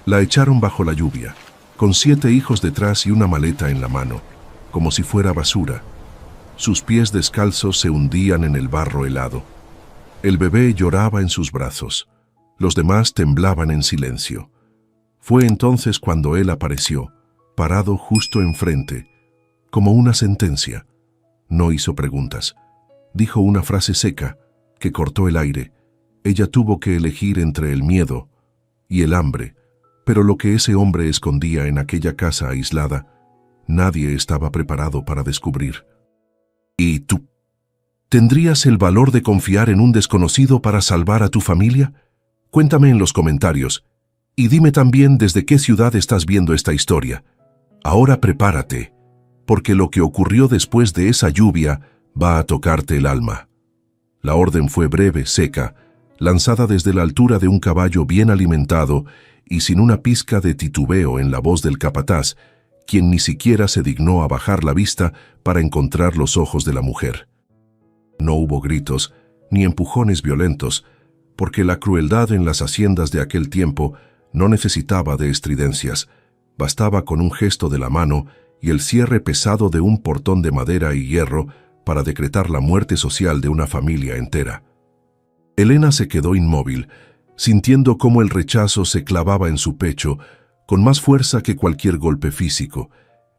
La echaron bajo la lluvia, con 7 hijos detrás y una maleta en la mano, como si fuera basura. Sus pies descalzos se hundían en el barro helado. El bebé lloraba en sus brazos. Los demás temblaban en silencio. Fue entonces cuando él apareció, parado justo enfrente, como una sentencia. No hizo preguntas. Dijo una frase seca que cortó el aire. Ella tuvo que elegir entre el miedo y el hambre, pero lo que ese hombre escondía en aquella casa aislada, nadie estaba preparado para descubrir. ¿Y tú? ¿Tendrías el valor de confiar en un desconocido para salvar a tu familia? Cuéntame en los comentarios y dime también desde qué ciudad estás viendo esta historia. Ahora prepárate, porque lo que ocurrió después de esa lluvia va a tocarte el alma. La orden fue breve, seca, lanzada desde la altura de un caballo bien alimentado y sin una pizca de titubeo en la voz del capataz, quien ni siquiera se dignó a bajar la vista para encontrar los ojos de la mujer. No hubo gritos ni empujones violentos, porque la crueldad en las haciendas de aquel tiempo no necesitaba de estridencias. Bastaba con un gesto de la mano y el cierre pesado de un portón de madera y hierro para decretar la muerte social de una familia entera. Elena se quedó inmóvil, sintiendo cómo el rechazo se clavaba en su pecho con más fuerza que cualquier golpe físico,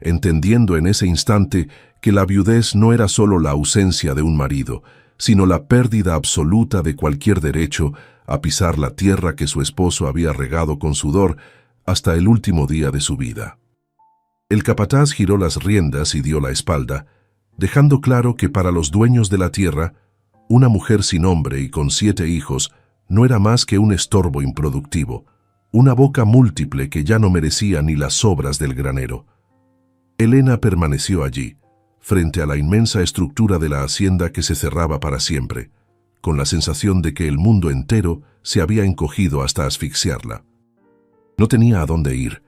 entendiendo en ese instante que la viudez no era solo la ausencia de un marido, sino la pérdida absoluta de cualquier derecho a pisar la tierra que su esposo había regado con sudor hasta el último día de su vida. El capataz giró las riendas y dio la espalda, dejando claro que para los dueños de la tierra, una mujer sin hombre y con 7 hijos no era más que un estorbo improductivo, una boca múltiple que ya no merecía ni las sobras del granero. Elena permaneció allí, frente a la inmensa estructura de la hacienda que se cerraba para siempre, con la sensación de que el mundo entero se había encogido hasta asfixiarla. No tenía a dónde ir,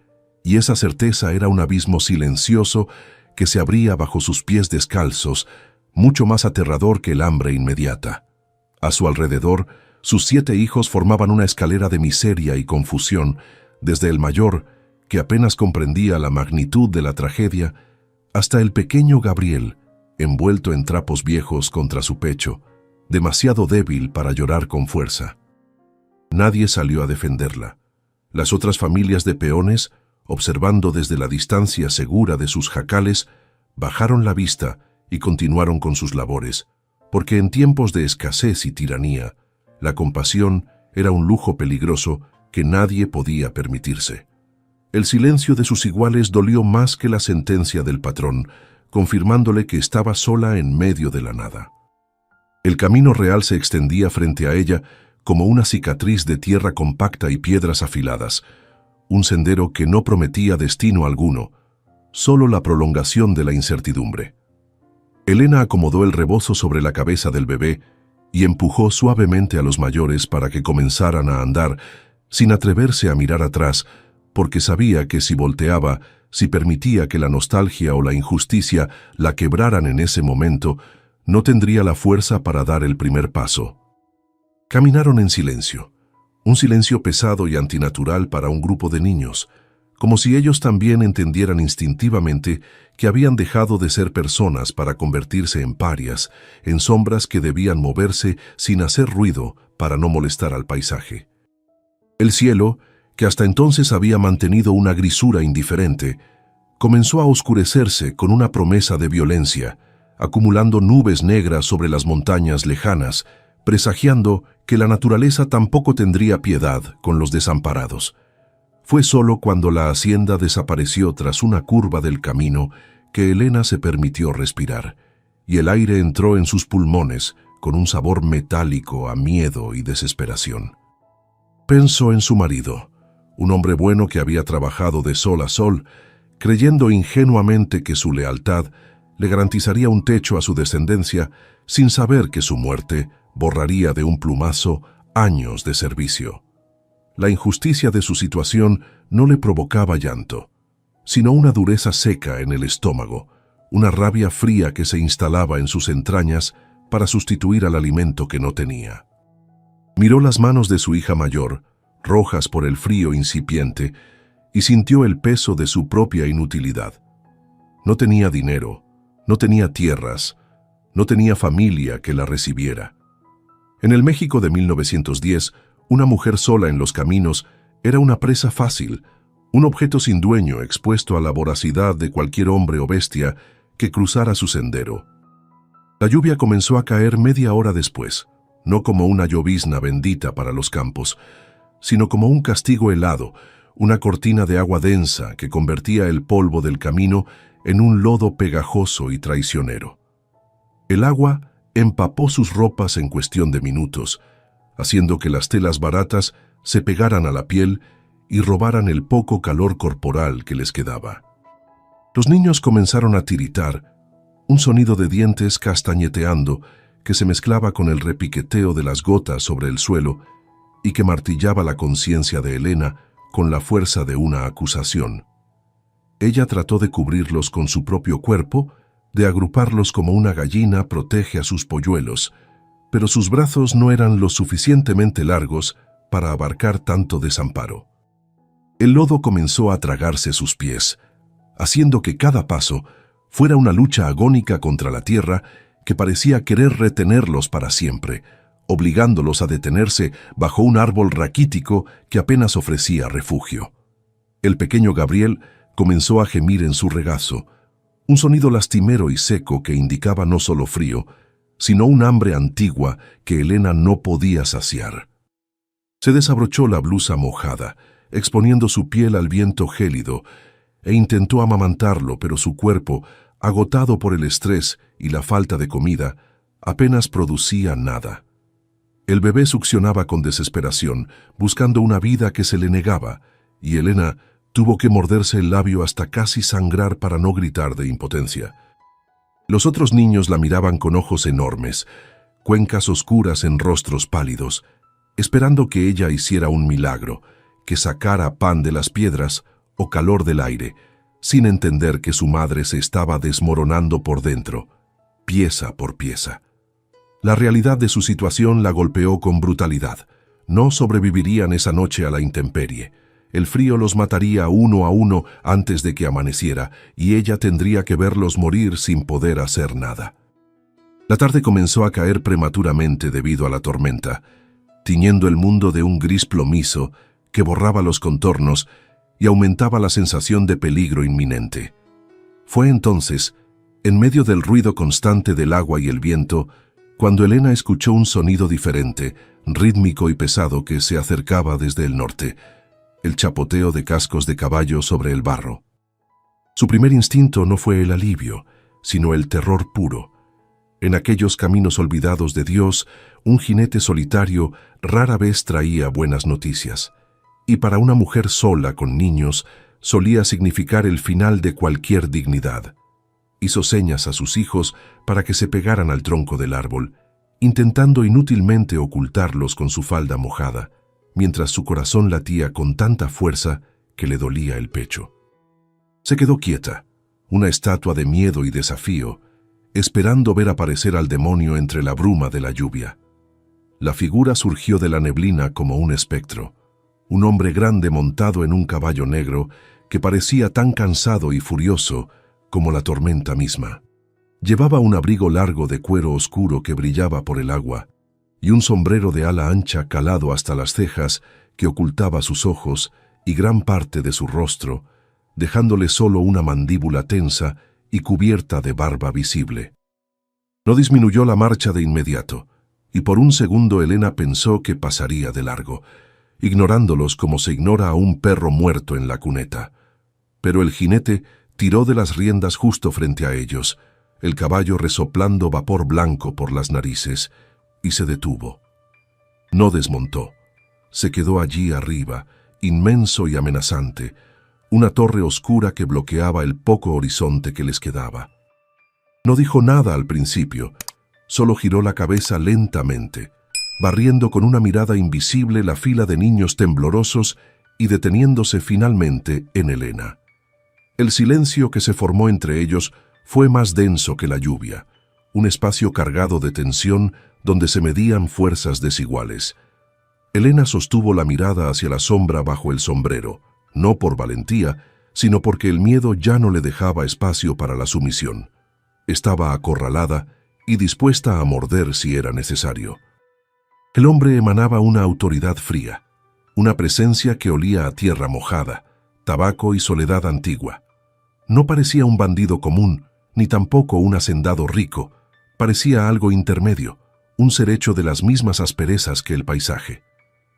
y esa certeza era un abismo silencioso que se abría bajo sus pies descalzos, mucho más aterrador que el hambre inmediata. A su alrededor, sus 7 hijos formaban una escalera de miseria y confusión, desde el mayor, que apenas comprendía la magnitud de la tragedia, hasta el pequeño Gabriel, envuelto en trapos viejos contra su pecho, demasiado débil para llorar con fuerza. Nadie salió a defenderla. Las otras familias de peones, observando desde la distancia segura de sus jacales, bajaron la vista y continuaron con sus labores, porque en tiempos de escasez y tiranía, la compasión era un lujo peligroso que nadie podía permitirse. El silencio de sus iguales dolió más que la sentencia del patrón, confirmándole que estaba sola en medio de la nada. El camino real se extendía frente a ella como una cicatriz de tierra compacta y piedras afiladas, un sendero que no prometía destino alguno, solo la prolongación de la incertidumbre. Elena acomodó el rebozo sobre la cabeza del bebé y empujó suavemente a los mayores para que comenzaran a andar, sin atreverse a mirar atrás, porque sabía que si volteaba, si permitía que la nostalgia o la injusticia la quebraran en ese momento, no tendría la fuerza para dar el primer paso. Caminaron en silencio, un silencio pesado y antinatural para un grupo de niños, como si ellos también entendieran instintivamente que habían dejado de ser personas para convertirse en parias, en sombras que debían moverse sin hacer ruido para no molestar al paisaje. El cielo, que hasta entonces había mantenido una grisura indiferente, comenzó a oscurecerse con una promesa de violencia, acumulando nubes negras sobre las montañas lejanas, presagiando que la naturaleza tampoco tendría piedad con los desamparados. Fue solo cuando la hacienda desapareció tras una curva del camino que Elena se permitió respirar, y el aire entró en sus pulmones con un sabor metálico a miedo y desesperación. Pensó en su marido, un hombre bueno que había trabajado de sol a sol, creyendo ingenuamente que su lealtad le garantizaría un techo a su descendencia, sin saber que su muerte borraría de un plumazo años de servicio. La injusticia de su situación no le provocaba llanto, sino una dureza seca en el estómago, una rabia fría que se instalaba en sus entrañas para sustituir al alimento que no tenía. Miró las manos de su hija mayor, rojas por el frío incipiente, y sintió el peso de su propia inutilidad. No tenía dinero, no tenía tierras, no tenía familia que la recibiera. En el México de 1910, una mujer sola en los caminos era una presa fácil, un objeto sin dueño expuesto a la voracidad de cualquier hombre o bestia que cruzara su sendero. La lluvia comenzó a caer media hora después, no como una llovizna bendita para los campos, sino como un castigo helado, una cortina de agua densa que convertía el polvo del camino en un lodo pegajoso y traicionero. El agua empapó sus ropas en cuestión de minutos, haciendo que las telas baratas se pegaran a la piel y robaran el poco calor corporal que les quedaba. Los niños comenzaron a tiritar, un sonido de dientes castañeteando que se mezclaba con el repiqueteo de las gotas sobre el suelo y que martillaba la conciencia de Elena con la fuerza de una acusación. Ella trató de cubrirlos con su propio cuerpo, de agruparlos como una gallina protege a sus polluelos, pero sus brazos no eran lo suficientemente largos para abarcar tanto desamparo. El lodo comenzó a tragarse sus pies, haciendo que cada paso fuera una lucha agónica contra la tierra que parecía querer retenerlos para siempre, obligándolos a detenerse bajo un árbol raquítico que apenas ofrecía refugio. El pequeño Gabriel comenzó a gemir en su regazo, un sonido lastimero y seco que indicaba no solo frío, sino un hambre antigua que Elena no podía saciar. Se desabrochó la blusa mojada, exponiendo su piel al viento gélido, e intentó amamantarlo, pero su cuerpo, agotado por el estrés y la falta de comida, apenas producía nada. El bebé succionaba con desesperación, buscando una vida que se le negaba, y Elena tuvo que morderse el labio hasta casi sangrar para no gritar de impotencia. Los otros niños la miraban con ojos enormes, cuencas oscuras en rostros pálidos, esperando que ella hiciera un milagro, que sacara pan de las piedras o calor del aire, sin entender que su madre se estaba desmoronando por dentro, pieza por pieza. La realidad de su situación la golpeó con brutalidad. No sobrevivirían esa noche a la intemperie. El frío los mataría uno a uno antes de que amaneciera, y ella tendría que verlos morir sin poder hacer nada. La tarde comenzó a caer prematuramente debido a la tormenta, tiñendo el mundo de un gris plomizo que borraba los contornos y aumentaba la sensación de peligro inminente. Fue entonces, en medio del ruido constante del agua y el viento, cuando Elena escuchó un sonido diferente, rítmico y pesado que se acercaba desde el norte, el chapoteo de cascos de caballo sobre el barro. Su primer instinto no fue el alivio, sino el terror puro. En aquellos caminos olvidados de Dios, un jinete solitario rara vez traía buenas noticias, y para una mujer sola con niños solía significar el final de cualquier dignidad. Hizo señas a sus hijos para que se pegaran al tronco del árbol, intentando inútilmente ocultarlos con su falda mojada, mientras su corazón latía con tanta fuerza que le dolía el pecho. Se quedó quieta, una estatua de miedo y desafío, esperando ver aparecer al demonio entre la bruma de la lluvia. La figura surgió de la neblina como un espectro, un hombre grande montado en un caballo negro que parecía tan cansado y furioso como la tormenta misma. Llevaba un abrigo largo de cuero oscuro que brillaba por el agua y un sombrero de ala ancha calado hasta las cejas que ocultaba sus ojos y gran parte de su rostro, dejándole solo una mandíbula tensa y cubierta de barba visible. No disminuyó la marcha de inmediato, y por un segundo Elena pensó que pasaría de largo, ignorándolos como se ignora a un perro muerto en la cuneta. Pero el jinete tiró de las riendas justo frente a ellos, el caballo resoplando vapor blanco por las narices, y se detuvo. No desmontó. Se quedó allí arriba, inmenso y amenazante, una torre oscura que bloqueaba el poco horizonte que les quedaba. No dijo nada al principio, solo giró la cabeza lentamente, barriendo con una mirada invisible la fila de niños temblorosos y deteniéndose finalmente en Elena. El silencio que se formó entre ellos fue más denso que la lluvia, un espacio cargado de tensión donde se medían fuerzas desiguales. Elena sostuvo la mirada hacia la sombra bajo el sombrero, no por valentía, sino porque el miedo ya no le dejaba espacio para la sumisión. Estaba acorralada y dispuesta a morder si era necesario. El hombre emanaba una autoridad fría, una presencia que olía a tierra mojada, tabaco y soledad antigua. No parecía un bandido común, ni tampoco un hacendado rico. Parecía algo intermedio, un ser hecho de las mismas asperezas que el paisaje.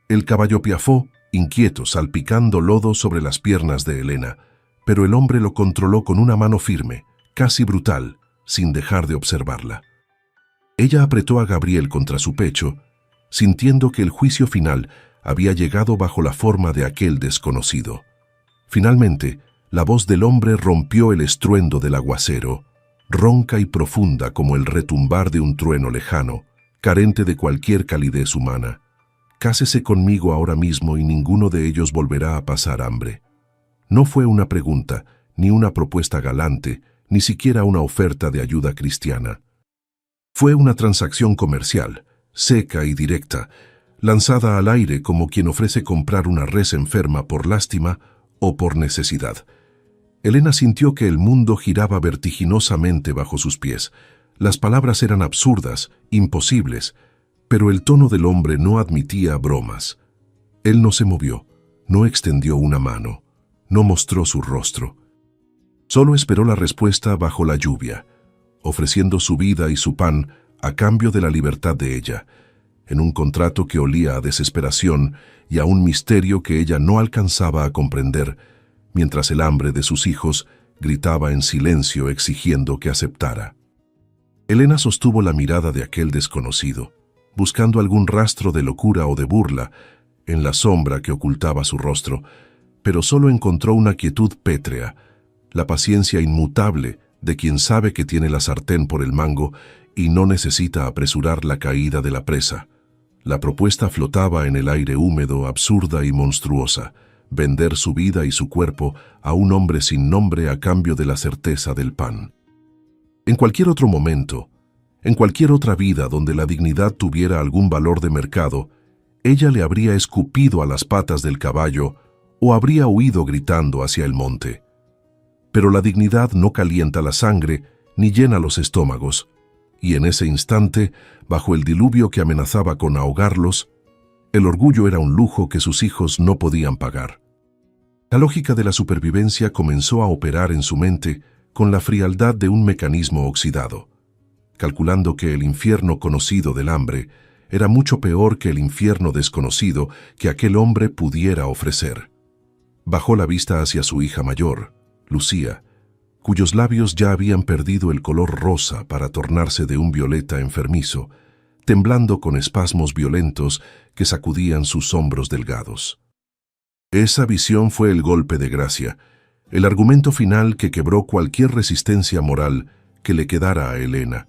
El caballo piafó, inquieto, salpicando lodo sobre las piernas de Elena, pero el hombre lo controló con una mano firme, casi brutal, sin dejar de observarla. Ella apretó a Gabriel contra su pecho, sintiendo que el juicio final había llegado bajo la forma de aquel desconocido. Finalmente, la voz del hombre rompió el estruendo del aguacero, ronca y profunda como el retumbar de un trueno lejano, carente de cualquier calidez humana. Cásese conmigo ahora mismo y ninguno de ellos volverá a pasar hambre. No fue una pregunta, ni una propuesta galante, ni siquiera una oferta de ayuda cristiana. Fue una transacción comercial, seca y directa, lanzada al aire como quien ofrece comprar una res enferma por lástima o por necesidad. Elena sintió que el mundo giraba vertiginosamente bajo sus pies. Las palabras eran absurdas, imposibles, pero el tono del hombre no admitía bromas. Él no se movió, no extendió una mano, no mostró su rostro. Solo esperó la respuesta bajo la lluvia, ofreciendo su vida y su pan a cambio de la libertad de ella, en un contrato que olía a desesperación y a un misterio que ella no alcanzaba a comprender, mientras el hambre de sus hijos gritaba en silencio exigiendo que aceptara. Elena sostuvo la mirada de aquel desconocido, buscando algún rastro de locura o de burla en la sombra que ocultaba su rostro, pero solo encontró una quietud pétrea, la paciencia inmutable de quien sabe que tiene la sartén por el mango y no necesita apresurar la caída de la presa. La propuesta flotaba en el aire húmedo, absurda y monstruosa: vender su vida y su cuerpo a un hombre sin nombre a cambio de la certeza del pan. En cualquier otro momento, en cualquier otra vida donde la dignidad tuviera algún valor de mercado, ella le habría escupido a las patas del caballo o habría huido gritando hacia el monte. Pero la dignidad no calienta la sangre ni llena los estómagos, y en ese instante, bajo el diluvio que amenazaba con ahogarlos, el orgullo era un lujo que sus hijos no podían pagar. La lógica de la supervivencia comenzó a operar en su mente con la frialdad de un mecanismo oxidado, calculando que el infierno conocido del hambre era mucho peor que el infierno desconocido que aquel hombre pudiera ofrecer. Bajó la vista hacia su hija mayor, Lucía, cuyos labios ya habían perdido el color rosa para tornarse de un violeta enfermizo, temblando con espasmos violentos que sacudían sus hombros delgados. Esa visión fue el golpe de gracia, el argumento final que quebró cualquier resistencia moral que le quedara a Elena.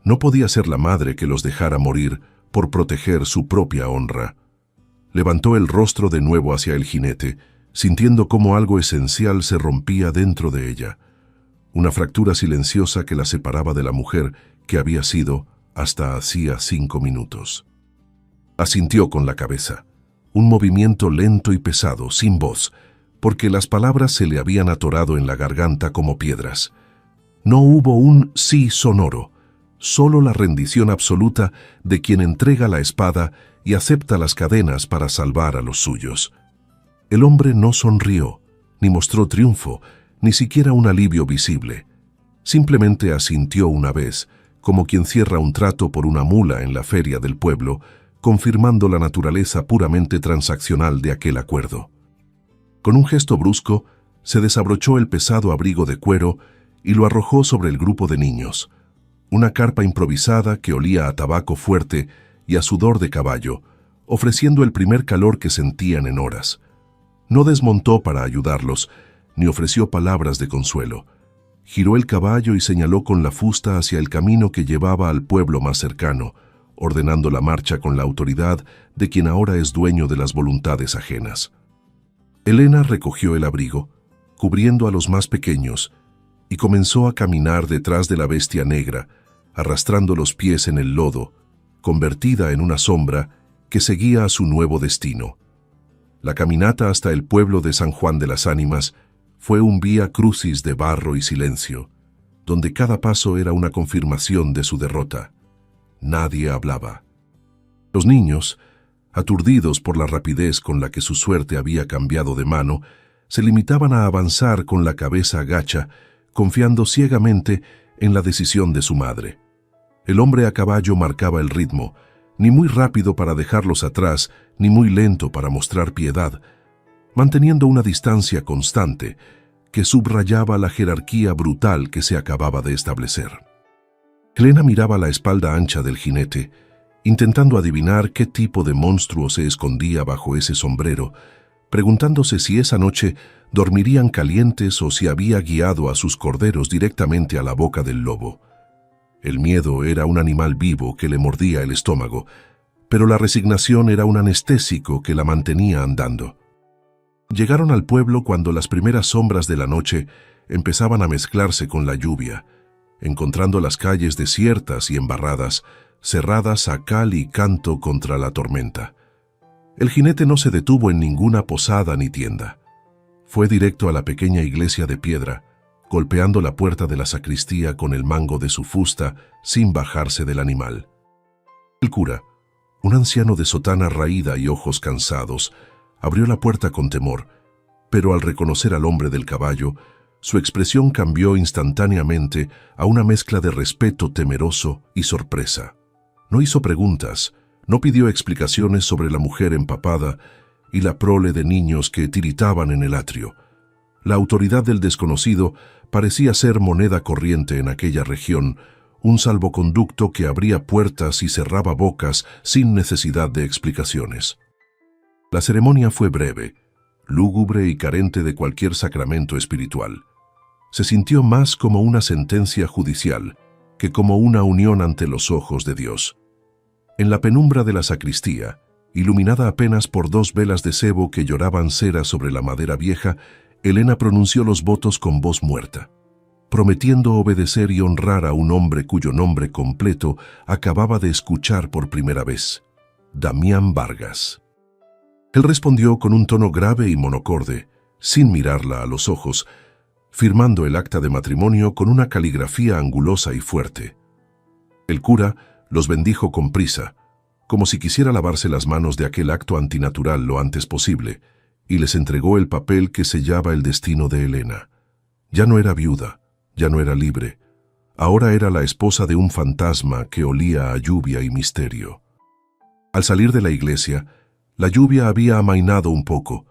No podía ser la madre que los dejara morir por proteger su propia honra. Levantó el rostro de nuevo hacia el jinete, sintiendo cómo algo esencial se rompía dentro de ella, una fractura silenciosa que la separaba de la mujer que había sido hasta hacía 5 minutos. Asintió con la cabeza, un movimiento lento y pesado, sin voz, porque las palabras se le habían atorado en la garganta como piedras. No hubo un sí sonoro, solo la rendición absoluta de quien entrega la espada y acepta las cadenas para salvar a los suyos. El hombre no sonrió, ni mostró triunfo, ni siquiera un alivio visible. Simplemente asintió una vez, como quien cierra un trato por una mula en la feria del pueblo, confirmando la naturaleza puramente transaccional de aquel acuerdo. Con un gesto brusco, se desabrochó el pesado abrigo de cuero y lo arrojó sobre el grupo de niños, una carpa improvisada que olía a tabaco fuerte y a sudor de caballo, ofreciendo el primer calor que sentían en horas. No desmontó para ayudarlos, ni ofreció palabras de consuelo. Giró el caballo y señaló con la fusta hacia el camino que llevaba al pueblo más cercano, ordenando la marcha con la autoridad de quien ahora es dueño de las voluntades ajenas. Elena recogió el abrigo, cubriendo a los más pequeños, y comenzó a caminar detrás de la bestia negra, arrastrando los pies en el lodo, convertida en una sombra que seguía a su nuevo destino. La caminata hasta el pueblo de San Juan de las Ánimas fue un vía crucis de barro y silencio, donde cada paso era una confirmación de su derrota. Nadie hablaba. Los niños, aturdidos por la rapidez con la que su suerte había cambiado de mano, se limitaban a avanzar con la cabeza gacha, confiando ciegamente en la decisión de su madre. El hombre a caballo marcaba el ritmo, ni muy rápido para dejarlos atrás, ni muy lento para mostrar piedad, manteniendo una distancia constante que subrayaba la jerarquía brutal que se acababa de establecer. Helena miraba la espalda ancha del jinete, intentando adivinar qué tipo de monstruo se escondía bajo ese sombrero, preguntándose si esa noche dormirían calientes o si había guiado a sus corderos directamente a la boca del lobo. El miedo era un animal vivo que le mordía el estómago, pero la resignación era un anestésico que la mantenía andando. Llegaron al pueblo cuando las primeras sombras de la noche empezaban a mezclarse con la lluvia, encontrando las calles desiertas y embarradas, cerradas a cal y canto contra la tormenta. El jinete no se detuvo en ninguna posada ni tienda. Fue directo a la pequeña iglesia de piedra, golpeando la puerta de la sacristía con el mango de su fusta sin bajarse del animal. El cura, un anciano de sotana raída y ojos cansados, abrió la puerta con temor, pero al reconocer al hombre del caballo, su expresión cambió instantáneamente a una mezcla de respeto temeroso y sorpresa. No hizo preguntas, no pidió explicaciones sobre la mujer empapada y la prole de niños que tiritaban en el atrio. La autoridad del desconocido parecía ser moneda corriente en aquella región, un salvoconducto que abría puertas y cerraba bocas sin necesidad de explicaciones. La ceremonia fue breve, lúgubre y carente de cualquier sacramento espiritual. Se sintió más como una sentencia judicial que como una unión ante los ojos de Dios. En la penumbra de la sacristía, iluminada apenas por 2 velas de sebo que lloraban cera sobre la madera vieja, Helena pronunció los votos con voz muerta, prometiendo obedecer y honrar a un hombre cuyo nombre completo acababa de escuchar por primera vez: Damián Vargas. Él respondió con un tono grave y monocorde, sin mirarla a los ojos, firmando el acta de matrimonio con una caligrafía angulosa y fuerte. El cura los bendijo con prisa, como si quisiera lavarse las manos de aquel acto antinatural lo antes posible, y les entregó el papel que sellaba el destino de Helena. Ya no era viuda, ya no era libre, ahora era la esposa de un fantasma que olía a lluvia y misterio. Al salir de la iglesia, la lluvia había amainado un poco,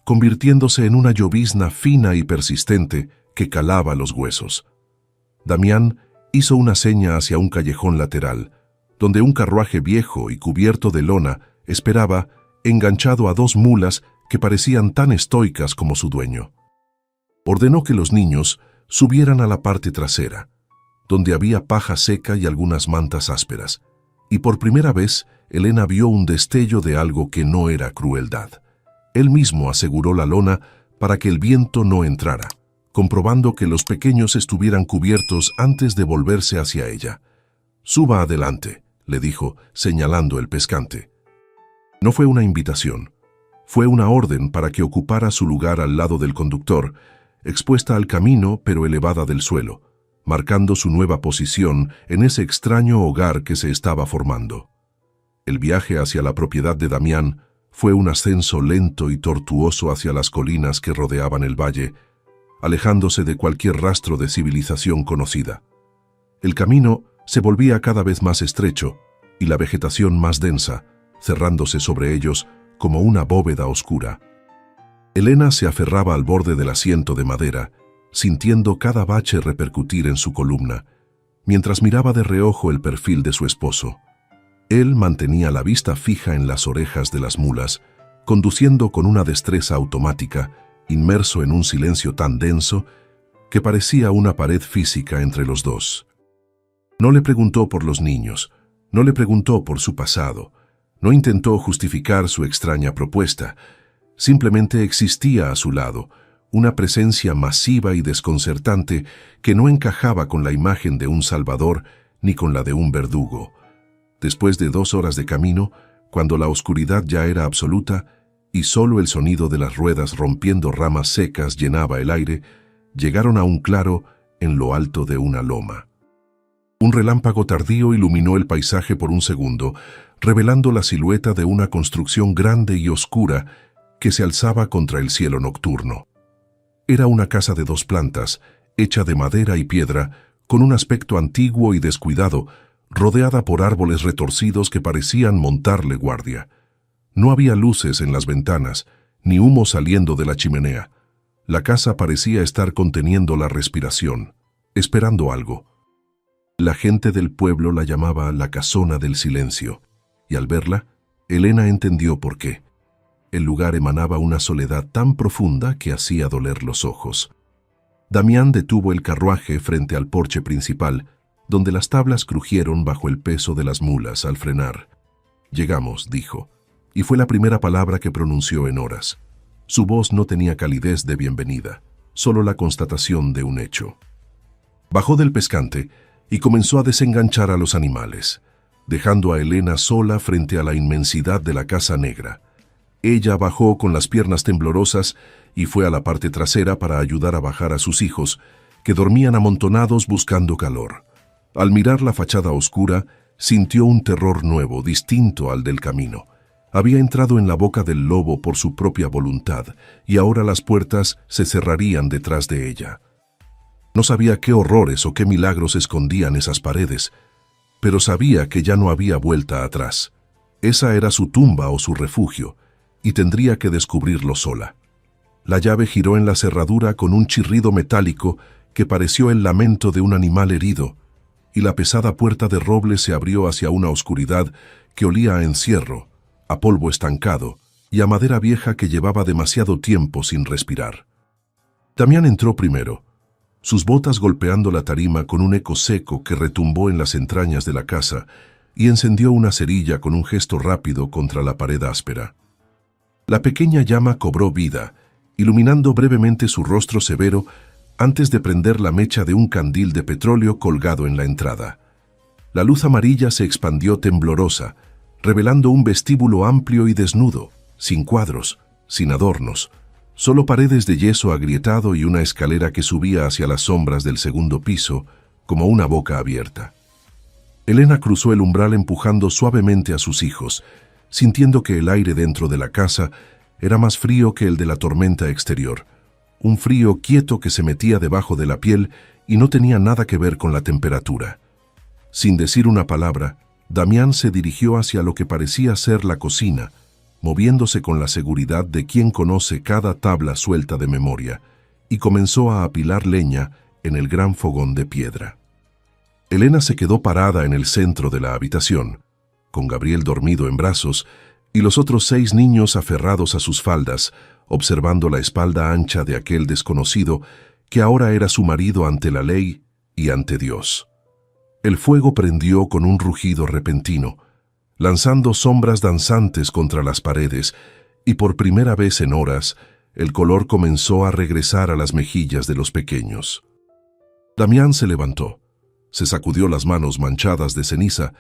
convirtiéndose en una llovizna fina y persistente que calaba los huesos. Damián hizo una seña hacia un callejón lateral, donde un carruaje viejo y cubierto de lona esperaba, enganchado a 2 mulas que parecían tan estoicas como su dueño. Ordenó que los niños subieran a la parte trasera, donde había paja seca y algunas mantas ásperas, y por primera vez Helena vio un destello de algo que no era crueldad. Él mismo aseguró la lona para que el viento no entrara, comprobando que los pequeños estuvieran cubiertos antes de volverse hacia ella. «Suba adelante», le dijo, señalando el pescante. No fue una invitación. Fue una orden para que ocupara su lugar al lado del conductor, expuesta al camino pero elevada del suelo, marcando su nueva posición en ese extraño hogar que se estaba formando. El viaje hacia la propiedad de Damián fue un ascenso lento y tortuoso hacia las colinas que rodeaban el valle, alejándose de cualquier rastro de civilización conocida. El camino se volvía cada vez más estrecho y la vegetación más densa, cerrándose sobre ellos como una bóveda oscura. Helena se aferraba al borde del asiento de madera, sintiendo cada bache repercutir en su columna, mientras miraba de reojo el perfil de su esposo. Él mantenía la vista fija en las orejas de las mulas, conduciendo con una destreza automática, inmerso en un silencio tan denso que parecía una pared física entre los dos. No le preguntó por los niños, no le preguntó por su pasado, no intentó justificar su extraña propuesta. Simplemente existía a su lado, una presencia masiva y desconcertante que no encajaba con la imagen de un salvador ni con la de un verdugo. Después de 2 horas de camino, Cuando la oscuridad ya era absoluta y solo el sonido de las ruedas rompiendo ramas secas llenaba el aire, llegaron a un claro en lo alto de una loma. Un relámpago tardío iluminó el paisaje por un segundo, revelando la silueta de una construcción grande y oscura que se alzaba contra el cielo nocturno. Era una casa de 2 plantas, hecha de madera y piedra, con un aspecto antiguo y descuidado, rodeada por árboles retorcidos que parecían montarle guardia. No había luces en las ventanas, ni humo saliendo de la chimenea. La casa parecía estar conteniendo la respiración, esperando algo. La gente del pueblo la llamaba la Casona del Silencio, y al verla, Elena entendió por qué. El lugar emanaba una soledad tan profunda que hacía doler los ojos. Damián detuvo el carruaje frente al porche principal, donde las tablas crujieron bajo el peso de las mulas al frenar. «Llegamos», dijo, y fue la primera palabra que pronunció en horas. Su voz no tenía calidez de bienvenida, solo la constatación de un hecho. Bajó del pescante y comenzó a desenganchar a los animales, dejando a Elena sola frente a la inmensidad de la casa negra. Ella bajó con las piernas temblorosas y fue a la parte trasera para ayudar a bajar a sus hijos, que dormían amontonados buscando calor. Al mirar la fachada oscura, sintió un terror nuevo, distinto al del camino. Había entrado en la boca del lobo por su propia voluntad, y ahora las puertas se cerrarían detrás de ella. No sabía qué horrores o qué milagros escondían esas paredes, pero sabía que ya no había vuelta atrás. Esa era su tumba o su refugio, y tendría que descubrirlo sola. La llave giró en la cerradura con un chirrido metálico que pareció el lamento de un animal herido, y la pesada puerta de roble se abrió hacia una oscuridad que olía a encierro, a polvo estancado y a madera vieja que llevaba demasiado tiempo sin respirar. Damián entró primero, sus botas golpeando la tarima con un eco seco que retumbó en las entrañas de la casa, y encendió una cerilla con un gesto rápido contra la pared áspera. La pequeña llama cobró vida, iluminando brevemente su rostro severo antes de prender la mecha de un candil de petróleo colgado en la entrada. La luz amarilla se expandió temblorosa, revelando un vestíbulo amplio y desnudo, sin cuadros, sin adornos, solo paredes de yeso agrietado y una escalera que subía hacia las sombras del segundo piso, como una boca abierta. Elena cruzó el umbral empujando suavemente a sus hijos, sintiendo que el aire dentro de la casa era más frío que el de la tormenta exterior, un frío quieto que se metía debajo de la piel y no tenía nada que ver con la temperatura. Sin decir una palabra, Damián se dirigió hacia lo que parecía ser la cocina, moviéndose con la seguridad de quien conoce cada tabla suelta de memoria, y comenzó a apilar leña en el gran fogón de piedra. Elena se quedó parada en el centro de la habitación, con Gabriel dormido en brazos y los otros 6 niños aferrados a sus faldas, observando la espalda ancha de aquel desconocido que ahora era su marido ante la ley y ante Dios. El fuego prendió con un rugido repentino, lanzando sombras danzantes contra las paredes, y por primera vez en horas, el color comenzó a regresar a las mejillas de los pequeños. Damián se levantó, se sacudió las manos manchadas de ceniza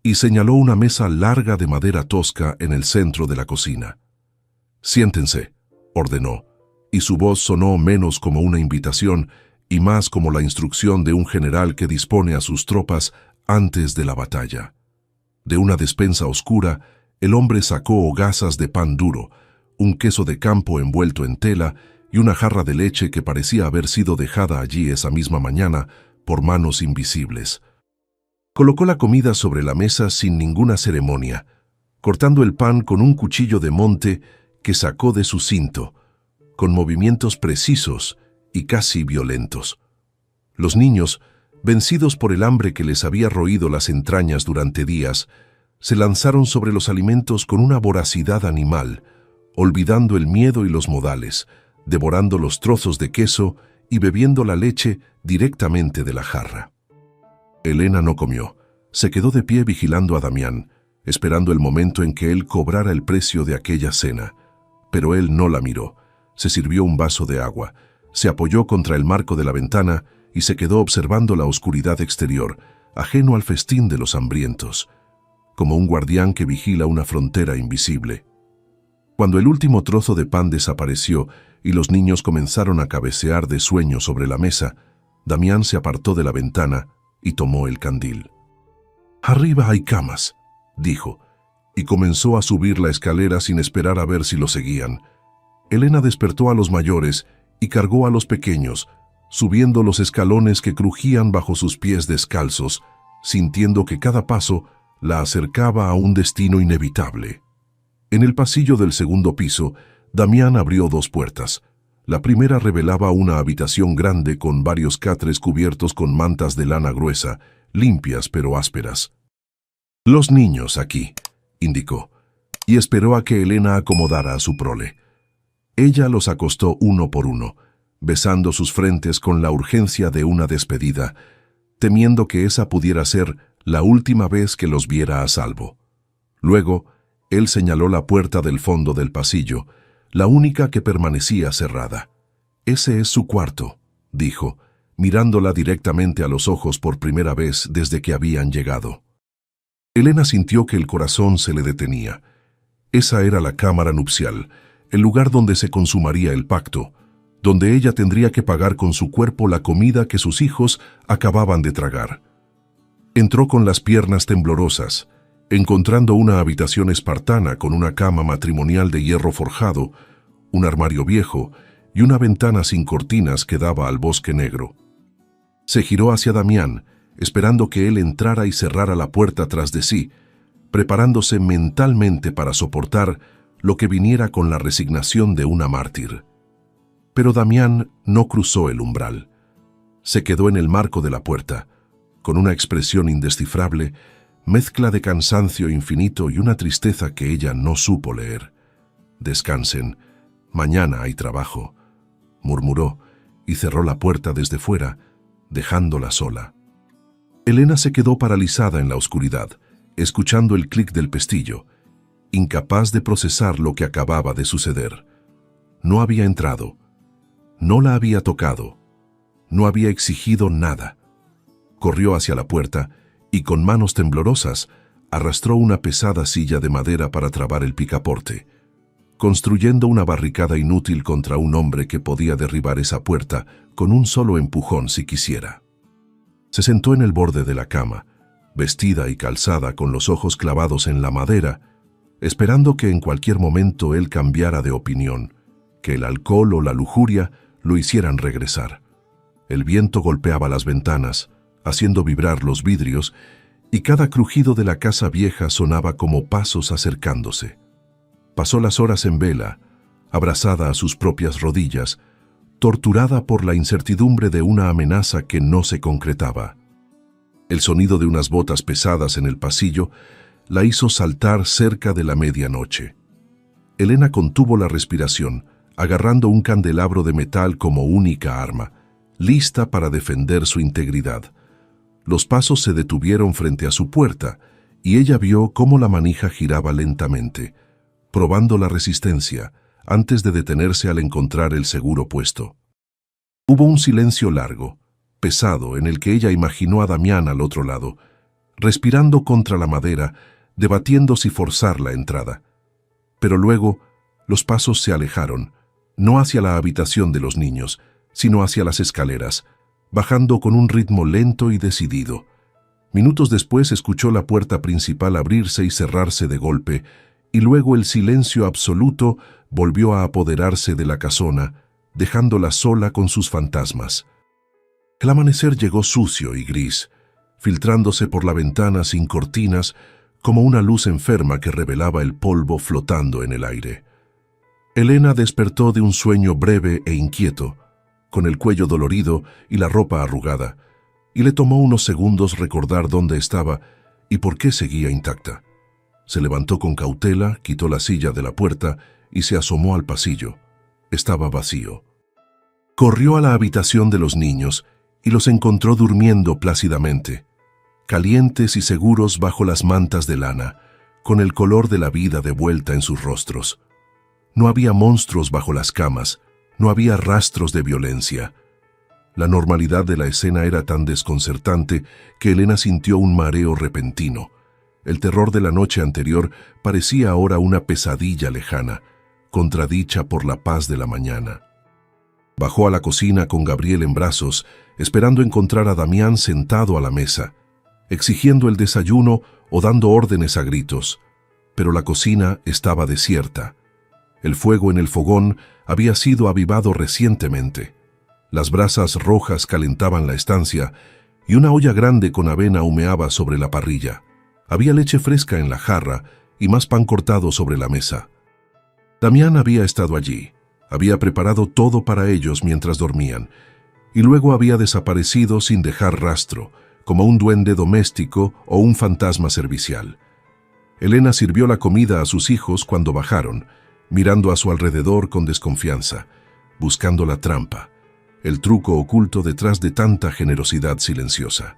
y señaló una mesa larga de madera tosca en el centro de la cocina. «Siéntense», ordenó, y su voz sonó menos como una invitación y más como la instrucción de un general que dispone a sus tropas antes de la batalla. De una despensa oscura, el hombre sacó hogazas de pan duro, un queso de campo envuelto en tela y una jarra de leche que parecía haber sido dejada allí esa misma mañana por manos invisibles. Colocó la comida sobre la mesa sin ninguna ceremonia, cortando el pan con un cuchillo de monte que sacó de su cinto, con movimientos precisos y casi violentos. Los niños, vencidos por el hambre que les había roído las entrañas durante días, se lanzaron sobre los alimentos con una voracidad animal, olvidando el miedo y los modales, devorando los trozos de queso y bebiendo la leche directamente de la jarra. Elena no comió, se quedó de pie vigilando a Damián, esperando el momento en que él cobrara el precio de aquella cena, pero él no la miró, se sirvió un vaso de agua, se apoyó contra el marco de la ventana y se quedó observando la oscuridad exterior, ajeno al festín de los hambrientos. como un guardián que vigila una frontera invisible. Cuando el último trozo de pan desapareció y los niños comenzaron a cabecear de sueño sobre la mesa, Damián se apartó de la ventana y tomó el candil. «Arriba hay camas», dijo, y comenzó a subir la escalera sin esperar a ver si lo seguían. Elena despertó a los mayores y cargó a los pequeños, subiendo los escalones que crujían bajo sus pies descalzos, sintiendo que cada paso la acercaba a un destino inevitable. En el pasillo del segundo piso, Damián abrió dos puertas. La primera revelaba una habitación grande con varios catres cubiertos con mantas de lana gruesa, limpias pero ásperas. «Los niños aquí», indicó, y esperó a que Elena acomodara a su prole. Ella los acostó uno por uno, besando sus frentes con la urgencia de una despedida, temiendo que esa pudiera ser la última vez que los viera a salvo. Luego, él señaló la puerta del fondo del pasillo, la única que permanecía cerrada. «Ese es su cuarto», dijo, mirándola directamente a los ojos por primera vez desde que habían llegado. Elena sintió que el corazón se le detenía. Esa era la cámara nupcial, el lugar donde se consumaría el pacto, donde ella tendría que pagar con su cuerpo la comida que sus hijos acababan de tragar. Entró con las piernas temblorosas, encontrando una habitación espartana con una cama matrimonial de hierro forjado, un armario viejo y una ventana sin cortinas que daba al bosque negro. Se giró hacia Damián, esperando que él entrara y cerrara la puerta tras de sí, preparándose mentalmente para soportar lo que viniera con la resignación de una mártir. Pero Damián no cruzó el umbral. Se quedó en el marco de la puerta, con una expresión indescifrable, mezcla de cansancio infinito y una tristeza que ella no supo leer. «Descansen, mañana hay trabajo», murmuró, y cerró la puerta desde fuera, dejándola sola. Elena se quedó paralizada en la oscuridad, escuchando el clic del pestillo, incapaz de procesar lo que acababa de suceder. No había entrado, no la había tocado, no había exigido nada. Corrió hacia la puerta y con manos temblorosas arrastró una pesada silla de madera para trabar el picaporte, construyendo una barricada inútil contra un hombre que podía derribar esa puerta con un solo empujón si quisiera. Se sentó en el borde de la cama, vestida y calzada con los ojos clavados en la madera, esperando que en cualquier momento él cambiara de opinión, que el alcohol o la lujuria lo hicieran regresar. El viento golpeaba las ventanas, haciendo vibrar los vidrios, y cada crujido de la casa vieja sonaba como pasos acercándose. Pasó las horas en vela, abrazada a sus propias rodillas, torturada por la incertidumbre de una amenaza que no se concretaba. El sonido de unas botas pesadas en el pasillo la hizo saltar cerca de la medianoche. Elena contuvo la respiración, agarrando un candelabro de metal como única arma, lista para defender su integridad. Los pasos se detuvieron frente a su puerta y ella vio cómo la manija giraba lentamente, probando la resistencia antes de detenerse al encontrar el seguro puesto. Hubo un silencio largo, pesado, en el que ella imaginó a Damián al otro lado, respirando contra la madera, debatiendo si forzar la entrada. Pero luego los pasos se alejaron, no hacia la habitación de los niños, sino hacia las escaleras, bajando con un ritmo lento y decidido. Minutos después escuchó la puerta principal abrirse y cerrarse de golpe, y luego el silencio absoluto volvió a apoderarse de la casona, dejándola sola con sus fantasmas. El amanecer llegó sucio y gris, filtrándose por la ventana sin cortinas, como una luz enferma que revelaba el polvo flotando en el aire. Elena despertó de un sueño breve e inquieto, con el cuello dolorido y la ropa arrugada, y le tomó unos segundos recordar dónde estaba y por qué seguía intacta. Se levantó con cautela, quitó la silla de la puerta y se asomó al pasillo. Estaba vacío. Corrió a la habitación de los niños y los encontró durmiendo plácidamente, calientes y seguros bajo las mantas de lana, con el color de la vida de vuelta en sus rostros. No había monstruos bajo las camas, no había rastros de violencia. La normalidad de la escena era tan desconcertante que Elena sintió un mareo repentino. El terror de la noche anterior parecía ahora una pesadilla lejana, contradicha por la paz de la mañana. Bajó a la cocina con Gabriel en brazos, esperando encontrar a Damián sentado a la mesa, exigiendo el desayuno o dando órdenes a gritos. Pero la cocina estaba desierta. El fuego en el fogón había sido avivado recientemente. Las brasas rojas calentaban la estancia y una olla grande con avena humeaba sobre la parrilla. Había leche fresca en la jarra y más pan cortado sobre la mesa. Damián había estado allí. Había preparado todo para ellos mientras dormían, y luego había desaparecido sin dejar rastro, como un duende doméstico o un fantasma servicial. Elena sirvió la comida a sus hijos cuando bajaron, mirando a su alrededor con desconfianza, buscando la trampa, el truco oculto detrás de tanta generosidad silenciosa.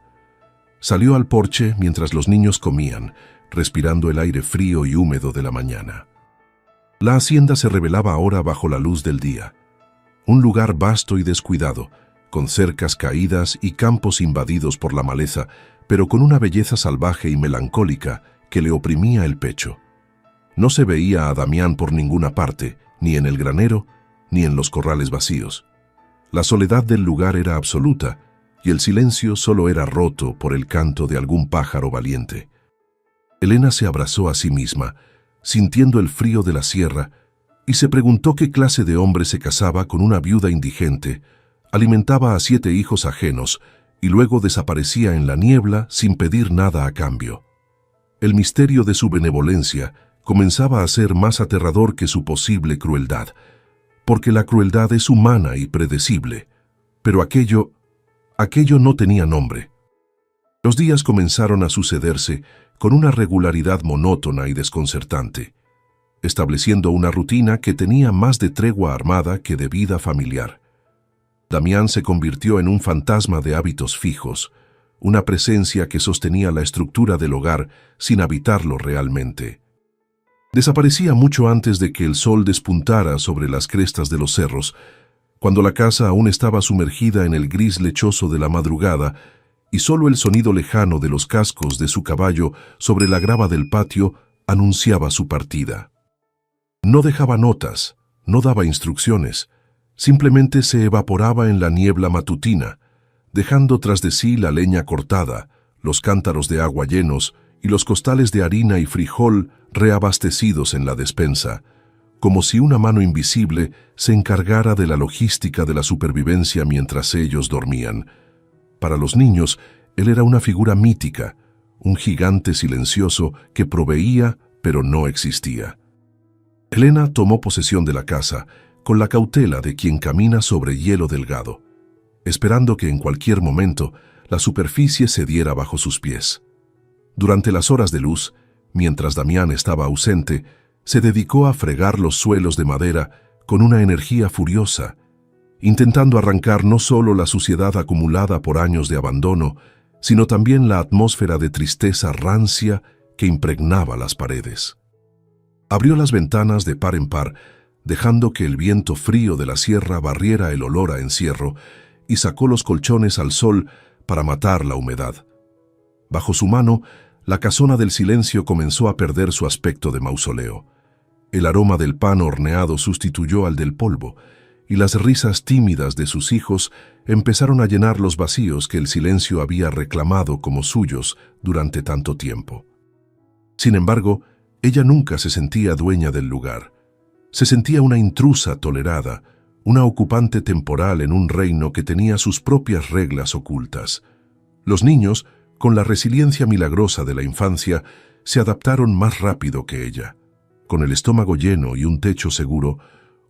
Salió al porche mientras los niños comían, respirando el aire frío y húmedo de la mañana. La hacienda se revelaba ahora bajo la luz del día. Un lugar vasto y descuidado, con cercas caídas y campos invadidos por la maleza, pero con una belleza salvaje y melancólica que le oprimía el pecho. No se veía a Damián por ninguna parte, ni en el granero, ni en los corrales vacíos. La soledad del lugar era absoluta, y el silencio solo era roto por el canto de algún pájaro valiente. Elena se abrazó a sí misma, sintiendo el frío de la sierra, y se preguntó qué clase de hombre se casaba con una viuda indigente, alimentaba a 7 hijos ajenos y luego desaparecía en la niebla sin pedir nada a cambio. El misterio de su benevolencia comenzaba a ser más aterrador que su posible crueldad, porque la crueldad es humana y predecible, pero aquello no tenía nombre. Los días comenzaron a sucederse con una regularidad monótona y desconcertante, estableciendo una rutina que tenía más de tregua armada que de vida familiar. Damián se convirtió en un fantasma de hábitos fijos, una presencia que sostenía la estructura del hogar sin habitarlo realmente. Desaparecía mucho antes de que el sol despuntara sobre las crestas de los cerros, cuando la casa aún estaba sumergida en el gris lechoso de la madrugada y solo el sonido lejano de los cascos de su caballo sobre la grava del patio anunciaba su partida. No dejaba notas, no daba instrucciones, simplemente se evaporaba en la niebla matutina, dejando tras de sí la leña cortada, los cántaros de agua llenos y los costales de harina y frijol reabastecidos en la despensa, como si una mano invisible se encargara de la logística de la supervivencia mientras ellos dormían. Para los niños, él era una figura mítica, un gigante silencioso que proveía, pero no existía. Elena tomó posesión de la casa, con la cautela de quien camina sobre hielo delgado, esperando que en cualquier momento la superficie cediera bajo sus pies. Durante las horas de luz, mientras Damián estaba ausente, se dedicó a fregar los suelos de madera con una energía furiosa, intentando arrancar no solo la suciedad acumulada por años de abandono, sino también la atmósfera de tristeza rancia que impregnaba las paredes. Abrió las ventanas de par en par, dejando que el viento frío de la sierra barriera el olor a encierro, y sacó los colchones al sol para matar la humedad. Bajo su mano, la casona del silencio comenzó a perder su aspecto de mausoleo. El aroma del pan horneado sustituyó al del polvo, y las risas tímidas de sus hijos empezaron a llenar los vacíos que el silencio había reclamado como suyos durante tanto tiempo. Sin embargo, ella nunca se sentía dueña del lugar. Se sentía una intrusa tolerada, una ocupante temporal en un reino que tenía sus propias reglas ocultas. Los niños, con la resiliencia milagrosa de la infancia, se adaptaron más rápido que ella. Con el estómago lleno y un techo seguro,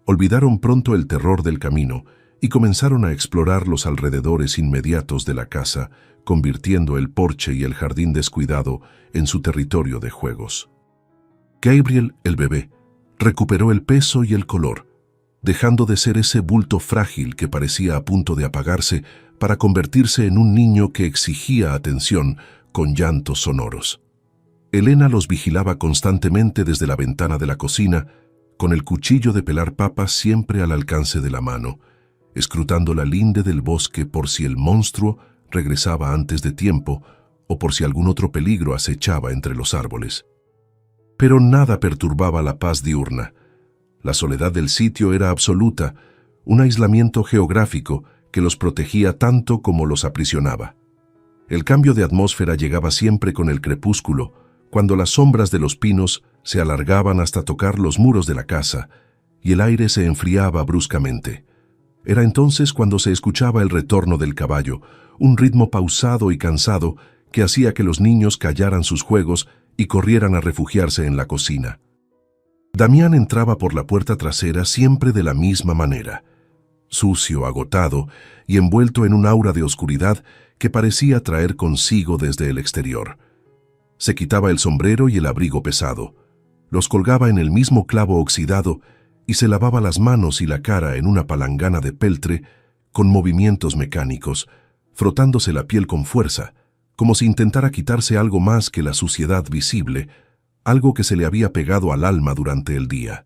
olvidaron pronto el terror del camino y comenzaron a explorar los alrededores inmediatos de la casa, convirtiendo el porche y el jardín descuidado en su territorio de juegos. Gabriel, el bebé, recuperó el peso y el color, dejando de ser ese bulto frágil que parecía a punto de apagarse para convertirse en un niño que exigía atención con llantos sonoros. Elena los vigilaba constantemente desde la ventana de la cocina, con el cuchillo de pelar papas siempre al alcance de la mano, escrutando la linde del bosque por si el monstruo regresaba antes de tiempo o por si algún otro peligro acechaba entre los árboles. Pero nada perturbaba la paz diurna. La soledad del sitio era absoluta, un aislamiento geográfico que los protegía tanto como los aprisionaba. El cambio de atmósfera llegaba siempre con el crepúsculo, cuando las sombras de los pinos se alargaban hasta tocar los muros de la casa y el aire se enfriaba bruscamente. Era entonces cuando se escuchaba el retorno del caballo, un ritmo pausado y cansado que hacía que los niños callaran sus juegos y corrieran a refugiarse en la cocina. Damián entraba por la puerta trasera siempre de la misma manera, sucio, agotado y envuelto en un aura de oscuridad que parecía traer consigo desde el exterior. Se quitaba el sombrero y el abrigo pesado, los colgaba en el mismo clavo oxidado y se lavaba las manos y la cara en una palangana de peltre con movimientos mecánicos, frotándose la piel con fuerza, como si intentara quitarse algo más que la suciedad visible, algo que se le había pegado al alma durante el día.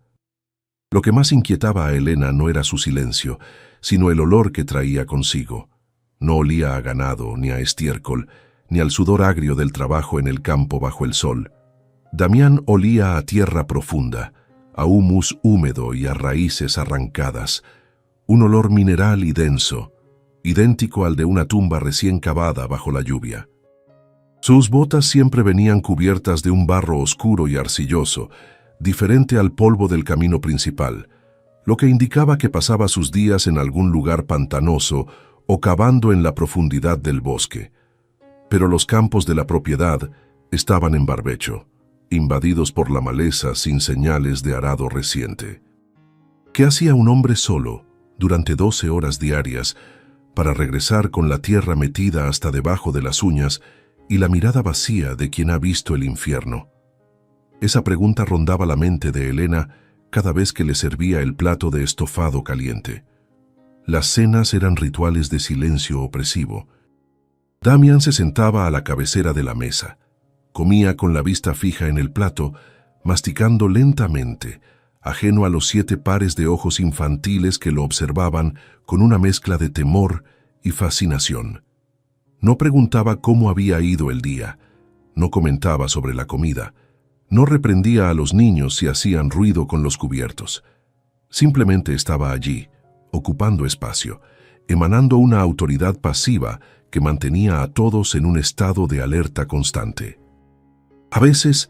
Lo que más inquietaba a Elena no era su silencio, sino el olor que traía consigo. No olía a ganado, ni a estiércol, ni al sudor agrio del trabajo en el campo bajo el sol. Damián olía a tierra profunda, a humus húmedo y a raíces arrancadas, un olor mineral y denso, idéntico al de una tumba recién cavada bajo la lluvia. Sus botas siempre venían cubiertas de un barro oscuro y arcilloso, diferente al polvo del camino principal, lo que indicaba que pasaba sus días en algún lugar pantanoso o cavando en la profundidad del bosque. Pero los campos de la propiedad estaban en barbecho, invadidos por la maleza sin señales de arado reciente. ¿Qué hacía un hombre solo, durante 12 horas diarias, para regresar con la tierra metida hasta debajo de las uñas y la mirada vacía de quien ha visto el infierno? Esa pregunta rondaba la mente de Elena cada vez que le servía el plato de estofado caliente. Las cenas eran rituales de silencio opresivo. Damián se sentaba a la cabecera de la mesa. Comía con la vista fija en el plato, masticando lentamente, ajeno a los 7 pares de ojos infantiles que lo observaban con una mezcla de temor y fascinación. No preguntaba cómo había ido el día, no comentaba sobre la comida, no reprendía a los niños si hacían ruido con los cubiertos. Simplemente estaba allí, ocupando espacio, emanando una autoridad pasiva que mantenía a todos en un estado de alerta constante. A veces,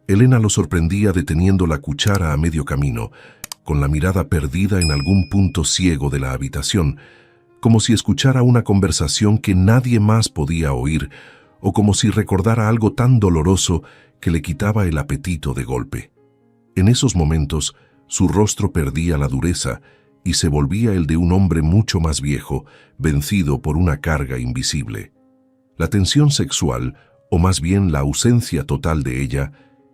Elena lo sorprendía deteniendo la cuchara a medio camino, con la mirada perdida en algún punto ciego de la habitación, como si escuchara una conversación que nadie más podía oír, o como si recordara algo tan doloroso que le quitaba el apetito de golpe. En esos momentos, su rostro perdía la dureza y se volvía el de un hombre mucho más viejo, vencido por una carga invisible. La tensión sexual, o más bien la ausencia total de ella,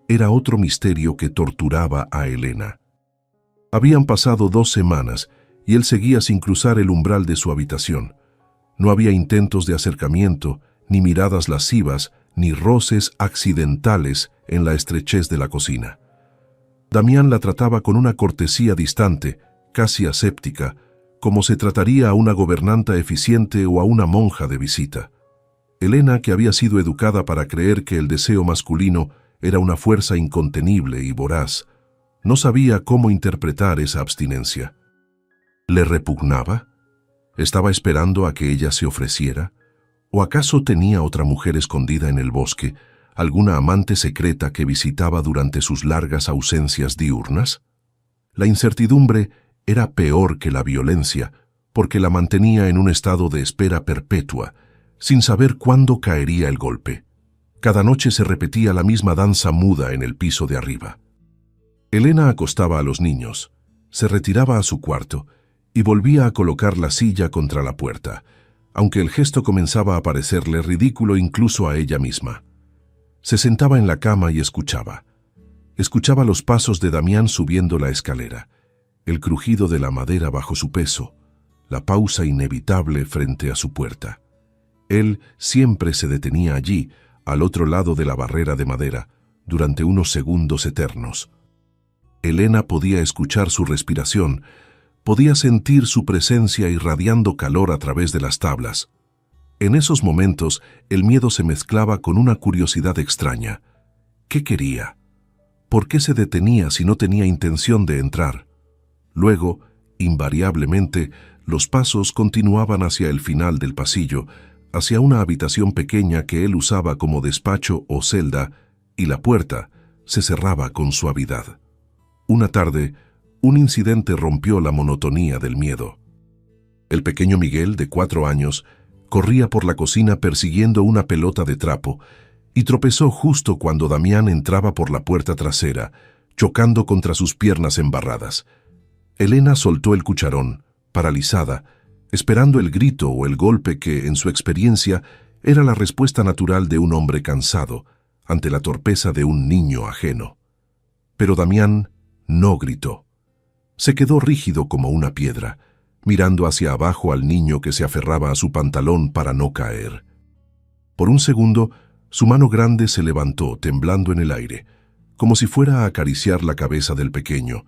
era otro misterio que torturaba a Elena. Habían pasado 2 semanas y él seguía sin cruzar el umbral de su habitación. No había intentos de acercamiento, ni miradas lascivas, ni roces accidentales en la estrechez de la cocina. Damián la trataba con una cortesía distante, casi aséptica, como se trataría a una gobernanta eficiente o a una monja de visita. Elena, que había sido educada para creer que el deseo masculino era una fuerza incontenible y voraz, no sabía cómo interpretar esa abstinencia. ¿Le repugnaba? ¿Estaba esperando a que ella se ofreciera? ¿O acaso tenía otra mujer escondida en el bosque, alguna amante secreta que visitaba durante sus largas ausencias diurnas? La incertidumbre era peor que la violencia, porque la mantenía en un estado de espera perpetua, sin saber cuándo caería el golpe. Cada noche se repetía la misma danza muda en el piso de arriba. Elena acostaba a los niños, se retiraba a su cuarto y volvía a colocar la silla contra la puerta, aunque el gesto comenzaba a parecerle ridículo incluso a ella misma. Se sentaba en la cama y escuchaba. Escuchaba los pasos de Damián subiendo la escalera, el crujido de la madera bajo su peso, la pausa inevitable frente a su puerta. Él siempre se detenía allí, al otro lado de la barrera de madera, durante unos segundos eternos. Elena podía escuchar su respiración, podía sentir su presencia irradiando calor a través de las tablas. En esos momentos, el miedo se mezclaba con una curiosidad extraña. ¿Qué quería? ¿Por qué se detenía si no tenía intención de entrar? Luego, invariablemente, los pasos continuaban hacia el final del pasillo, hacia una habitación pequeña que él usaba como despacho o celda, y la puerta se cerraba con suavidad. Una tarde, un incidente rompió la monotonía del miedo. El pequeño Miguel, de 4 años, corría por la cocina persiguiendo una pelota de trapo y tropezó justo cuando Damián entraba por la puerta trasera, chocando contra sus piernas embarradas. Elena soltó el cucharón, paralizada, esperando el grito o el golpe que, en su experiencia, era la respuesta natural de un hombre cansado ante la torpeza de un niño ajeno. Pero Damián no gritó. Se quedó rígido como una piedra, mirando hacia abajo al niño que se aferraba a su pantalón para no caer. Por un segundo, su mano grande se levantó, temblando en el aire, como si fuera a acariciar la cabeza del pequeño,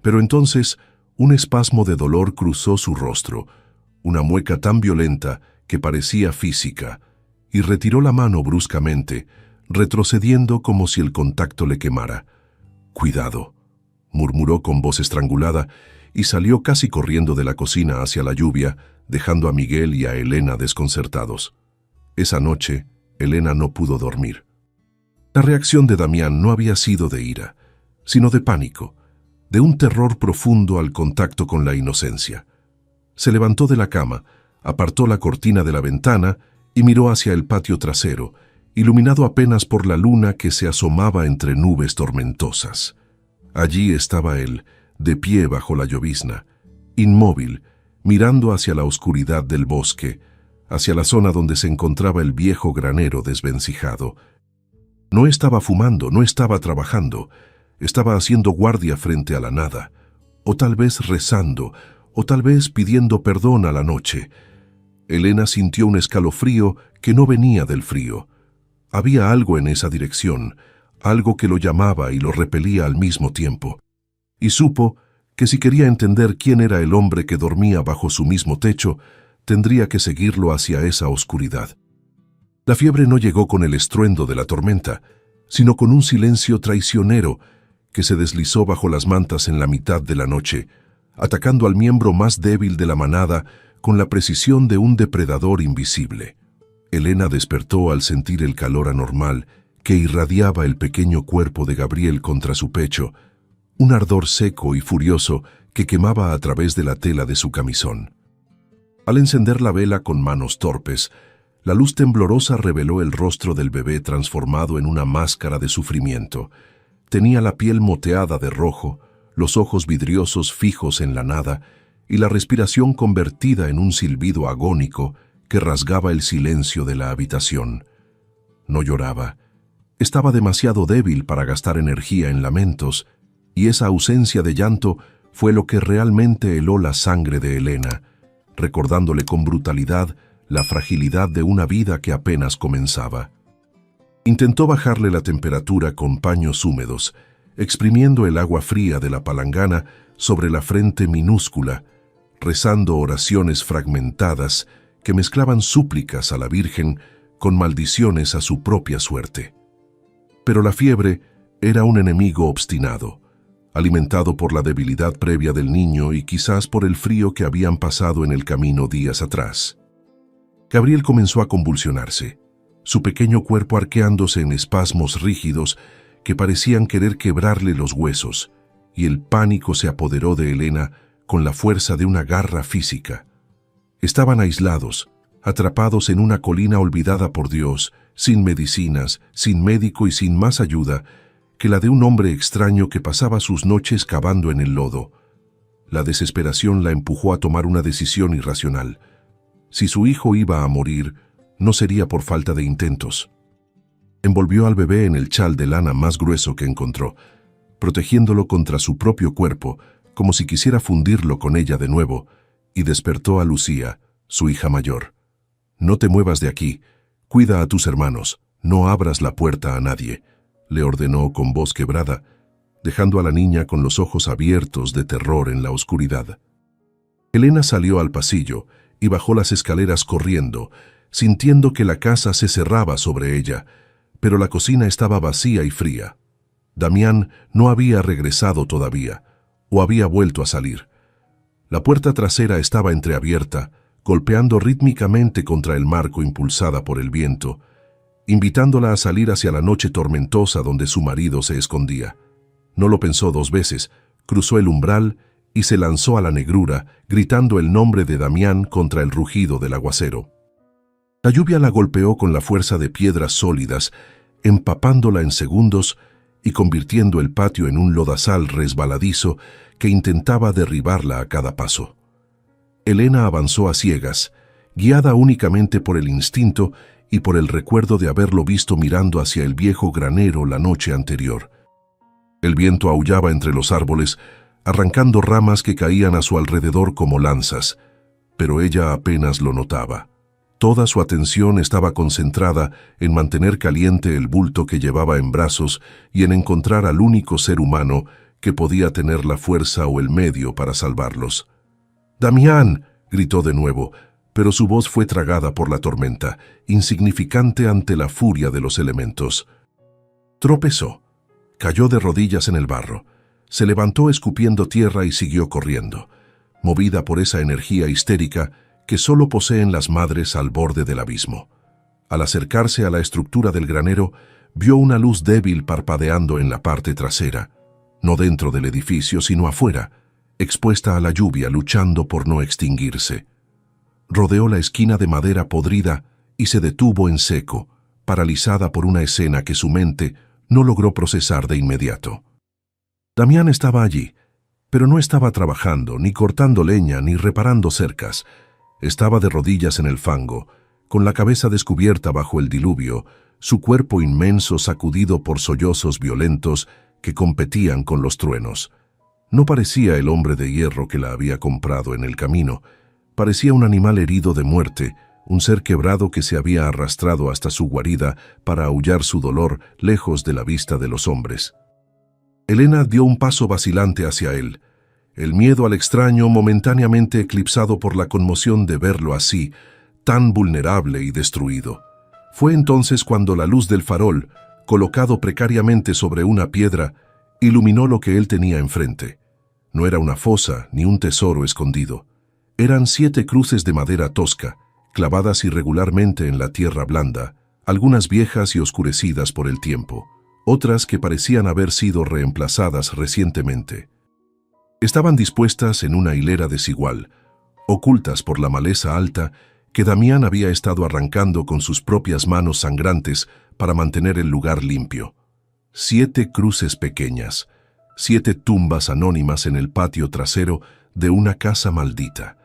pero entonces un espasmo de dolor cruzó su rostro, una mueca tan violenta que parecía física, y retiró la mano bruscamente, retrocediendo como si el contacto le quemara. «Cuidado», murmuró con voz estrangulada, y salió casi corriendo de la cocina hacia la lluvia, dejando a Miguel y a Elena desconcertados. Esa noche, Elena no pudo dormir. La reacción de Damián no había sido de ira, sino de pánico, de un terror profundo al contacto con la inocencia. Se levantó de la cama, apartó la cortina de la ventana y miró hacia el patio trasero, iluminado apenas por la luna que se asomaba entre nubes tormentosas. Allí estaba él, de pie bajo la llovizna, inmóvil, mirando hacia la oscuridad del bosque, hacia la zona donde se encontraba el viejo granero desvencijado. No estaba fumando, no estaba trabajando, estaba haciendo guardia frente a la nada, o tal vez rezando, o tal vez pidiendo perdón a la noche. Elena sintió un escalofrío que no venía del frío. Había algo en esa dirección, algo que lo llamaba y lo repelía al mismo tiempo. Y supo que si quería entender quién era el hombre que dormía bajo su mismo techo, tendría que seguirlo hacia esa oscuridad. La fiebre no llegó con el estruendo de la tormenta, sino con un silencio traicionero que se deslizó bajo las mantas en la mitad de la noche, atacando al miembro más débil de la manada con la precisión de un depredador invisible. Elena despertó al sentir el calor anormal que irradiaba el pequeño cuerpo de Gabriel contra su pecho, un ardor seco y furioso que quemaba a través de la tela de su camisón. Al encender la vela con manos torpes, la luz temblorosa reveló el rostro del bebé transformado en una máscara de sufrimiento. Tenía la piel moteada de rojo, los ojos vidriosos fijos en la nada y la respiración convertida en un silbido agónico que rasgaba el silencio de la habitación. No lloraba. Estaba demasiado débil para gastar energía en lamentos, y esa ausencia de llanto fue lo que realmente heló la sangre de Elena, recordándole con brutalidad la fragilidad de una vida que apenas comenzaba. Intentó bajarle la temperatura con paños húmedos, exprimiendo el agua fría de la palangana sobre la frente minúscula, rezando oraciones fragmentadas que mezclaban súplicas a la Virgen con maldiciones a su propia suerte. Pero la fiebre era un enemigo obstinado, alimentado por la debilidad previa del niño y quizás por el frío que habían pasado en el camino días atrás. Gabriel comenzó a convulsionarse, su pequeño cuerpo arqueándose en espasmos rígidos que parecían querer quebrarle los huesos, y el pánico se apoderó de Elena con la fuerza de una garra física. Estaban aislados, atrapados en una colina olvidada por Dios, sin medicinas, sin médico y sin más ayuda que la de un hombre extraño que pasaba sus noches cavando en el lodo. La desesperación la empujó a tomar una decisión irracional. Si su hijo iba a morir, no sería por falta de intentos. Envolvió al bebé en el chal de lana más grueso que encontró, protegiéndolo contra su propio cuerpo, como si quisiera fundirlo con ella de nuevo, y despertó a Lucía, su hija mayor. «No te muevas de aquí, cuida a tus hermanos, no abras la puerta a nadie», le ordenó con voz quebrada, dejando a la niña con los ojos abiertos de terror en la oscuridad. Elena salió al pasillo y bajó las escaleras corriendo, sintiendo que la casa se cerraba sobre ella, pero la cocina estaba vacía y fría. Damián no había regresado todavía, o había vuelto a salir. La puerta trasera estaba entreabierta, golpeando rítmicamente contra el marco impulsada por el viento, invitándola a salir hacia la noche tormentosa donde su marido se escondía. No lo pensó dos veces, cruzó el umbral y se lanzó a la negrura, gritando el nombre de Damián contra el rugido del aguacero. La lluvia la golpeó con la fuerza de piedras sólidas, empapándola en segundos y convirtiendo el patio en un lodazal resbaladizo que intentaba derribarla a cada paso. Elena avanzó a ciegas, guiada únicamente por el instinto y por el recuerdo de haberlo visto mirando hacia el viejo granero la noche anterior. El viento aullaba entre los árboles, arrancando ramas que caían a su alrededor como lanzas, pero ella apenas lo notaba. Toda su atención estaba concentrada en mantener caliente el bulto que llevaba en brazos y en encontrar al único ser humano que podía tener la fuerza o el medio para salvarlos. «¡Damián!», gritó de nuevo, pero su voz fue tragada por la tormenta, insignificante ante la furia de los elementos. Tropezó, cayó de rodillas en el barro, se levantó escupiendo tierra y siguió corriendo, movida por esa energía histérica que solo poseen las madres al borde del abismo. Al acercarse a la estructura del granero, vio una luz débil parpadeando en la parte trasera, no dentro del edificio, sino afuera, expuesta a la lluvia, luchando por no extinguirse. Rodeó la esquina de madera podrida y se detuvo en seco, paralizada por una escena que su mente no logró procesar de inmediato. Damián estaba allí, pero no estaba trabajando, ni cortando leña, ni reparando cercas. Estaba de rodillas en el fango, con la cabeza descubierta bajo el diluvio, su cuerpo inmenso sacudido por sollozos violentos que competían con los truenos. No parecía el hombre de hierro que la había comprado en el camino. Parecía un animal herido de muerte, un ser quebrado que se había arrastrado hasta su guarida para aullar su dolor lejos de la vista de los hombres. Elena dio un paso vacilante hacia él, el miedo al extraño momentáneamente eclipsado por la conmoción de verlo así, tan vulnerable y destruido. Fue entonces cuando la luz del farol, colocado precariamente sobre una piedra, iluminó lo que él tenía enfrente. No era una fosa ni un tesoro escondido. Eran 7 cruces de madera tosca, clavadas irregularmente en la tierra blanda, algunas viejas y oscurecidas por el tiempo, otras que parecían haber sido reemplazadas recientemente. Estaban dispuestas en una hilera desigual, ocultas por la maleza alta que Damián había estado arrancando con sus propias manos sangrantes para mantener el lugar limpio. 7 cruces pequeñas, 7 tumbas anónimas en el patio trasero de una casa maldita.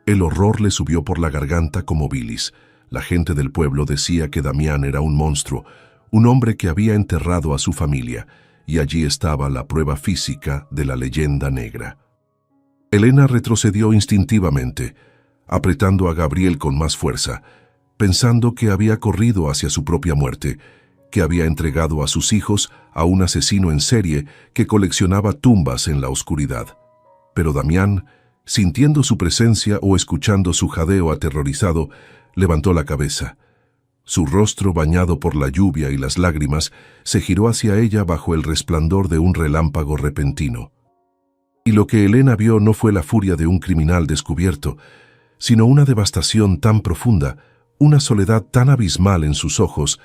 El horror le subió por la garganta como bilis. La gente del pueblo decía que Damián era un monstruo, un hombre que había enterrado a su familia, y allí estaba la prueba física de la leyenda negra. Elena retrocedió instintivamente, apretando a Gabriel con más fuerza, pensando que había corrido hacia su propia muerte, que había entregado a sus hijos a un asesino en serie que coleccionaba tumbas en la oscuridad. Pero Damián, sintiendo su presencia o escuchando su jadeo aterrorizado, levantó la cabeza. Su rostro, bañado por la lluvia y las lágrimas, se giró hacia ella bajo el resplandor de un relámpago repentino. Y lo que Elena vio no fue la furia de un criminal descubierto, sino una devastación tan profunda, una soledad tan abismal en sus ojos,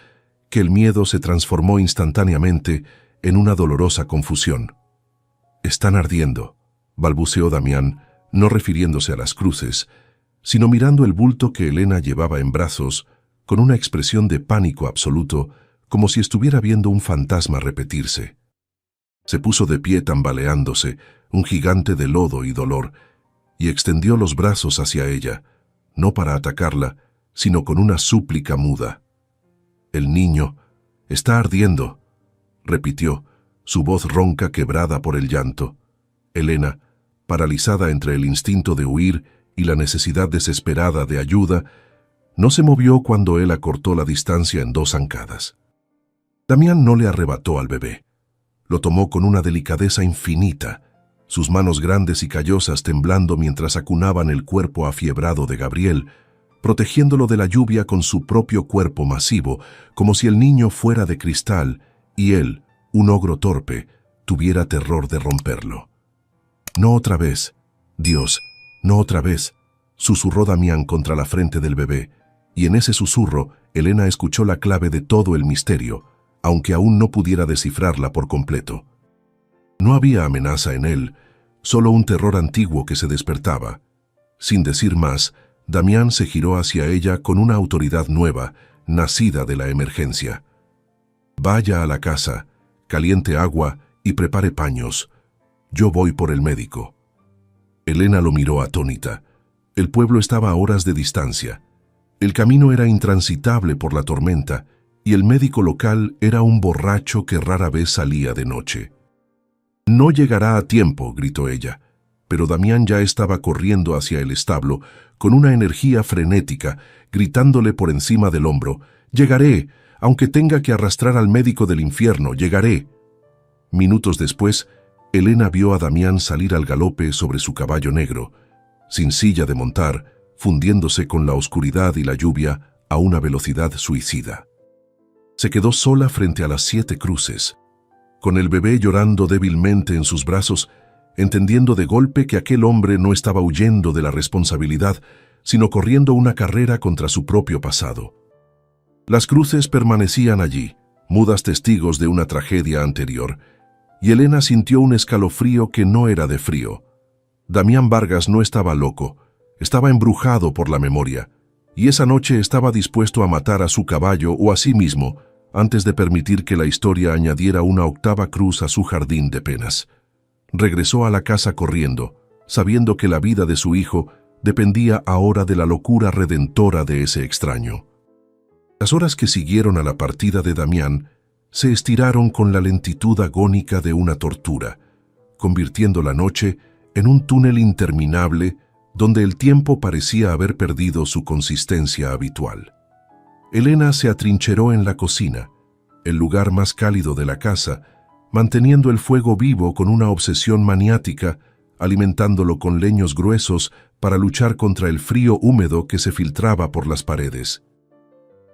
que el miedo se transformó instantáneamente en una dolorosa confusión. «Están ardiendo», balbuceó Damián, no refiriéndose a las cruces, sino mirando el bulto que Elena llevaba en brazos, con una expresión de pánico absoluto, como si estuviera viendo un fantasma repetirse. Se puso de pie tambaleándose, un gigante de lodo y dolor, y extendió los brazos hacia ella, no para atacarla, sino con una súplica muda. «El niño está ardiendo», repitió, su voz ronca quebrada por el llanto. Elena, paralizada entre el instinto de huir y la necesidad desesperada de ayuda, no se movió cuando él acortó la distancia en 2 zancadas. Damián no le arrebató al bebé. Lo tomó con una delicadeza infinita, sus manos grandes y callosas temblando mientras acunaban el cuerpo afiebrado de Gabriel, protegiéndolo de la lluvia con su propio cuerpo masivo, como si el niño fuera de cristal y él, un ogro torpe, tuviera terror de romperlo. «No otra vez, Dios, no otra vez», susurró Damián contra la frente del bebé, y en ese susurro Elena escuchó la clave de todo el misterio, aunque aún no pudiera descifrarla por completo. No había amenaza en él, solo un terror antiguo que se despertaba. Sin decir más, Damián se giró hacia ella con una autoridad nueva, nacida de la emergencia. «Vaya a la casa, caliente agua y prepare paños. Yo voy por el médico». Elena lo miró atónita. El pueblo estaba a horas de distancia. El camino era intransitable por la tormenta y el médico local era un borracho que rara vez salía de noche. «No llegará a tiempo», gritó ella, pero Damián ya estaba corriendo hacia el establo con una energía frenética, gritándole por encima del hombro: «Llegaré, aunque tenga que arrastrar al médico del infierno, llegaré». Minutos después, Elena vio a Damián salir al galope sobre su caballo negro, sin silla de montar, fundiéndose con la oscuridad y la lluvia a una velocidad suicida. Se quedó sola frente a las 7 cruces, con el bebé llorando débilmente en sus brazos, entendiendo de golpe que aquel hombre no estaba huyendo de la responsabilidad, sino corriendo una carrera contra su propio pasado. Las cruces permanecían allí, mudas testigos de una tragedia anterior, y Elena sintió un escalofrío que no era de frío. Damián Vargas no estaba loco, estaba embrujado por la memoria, y esa noche estaba dispuesto a matar a su caballo o a sí mismo antes de permitir que la historia añadiera una 8ª cruz a su jardín de penas. Regresó a la casa corriendo, sabiendo que la vida de su hijo dependía ahora de la locura redentora de ese extraño. Las horas que siguieron a la partida de Damián se estiraron con la lentitud agónica de una tortura, convirtiendo la noche en un túnel interminable donde el tiempo parecía haber perdido su consistencia habitual. Elena se atrincheró en la cocina, el lugar más cálido de la casa, manteniendo el fuego vivo con una obsesión maniática, alimentándolo con leños gruesos para luchar contra el frío húmedo que se filtraba por las paredes.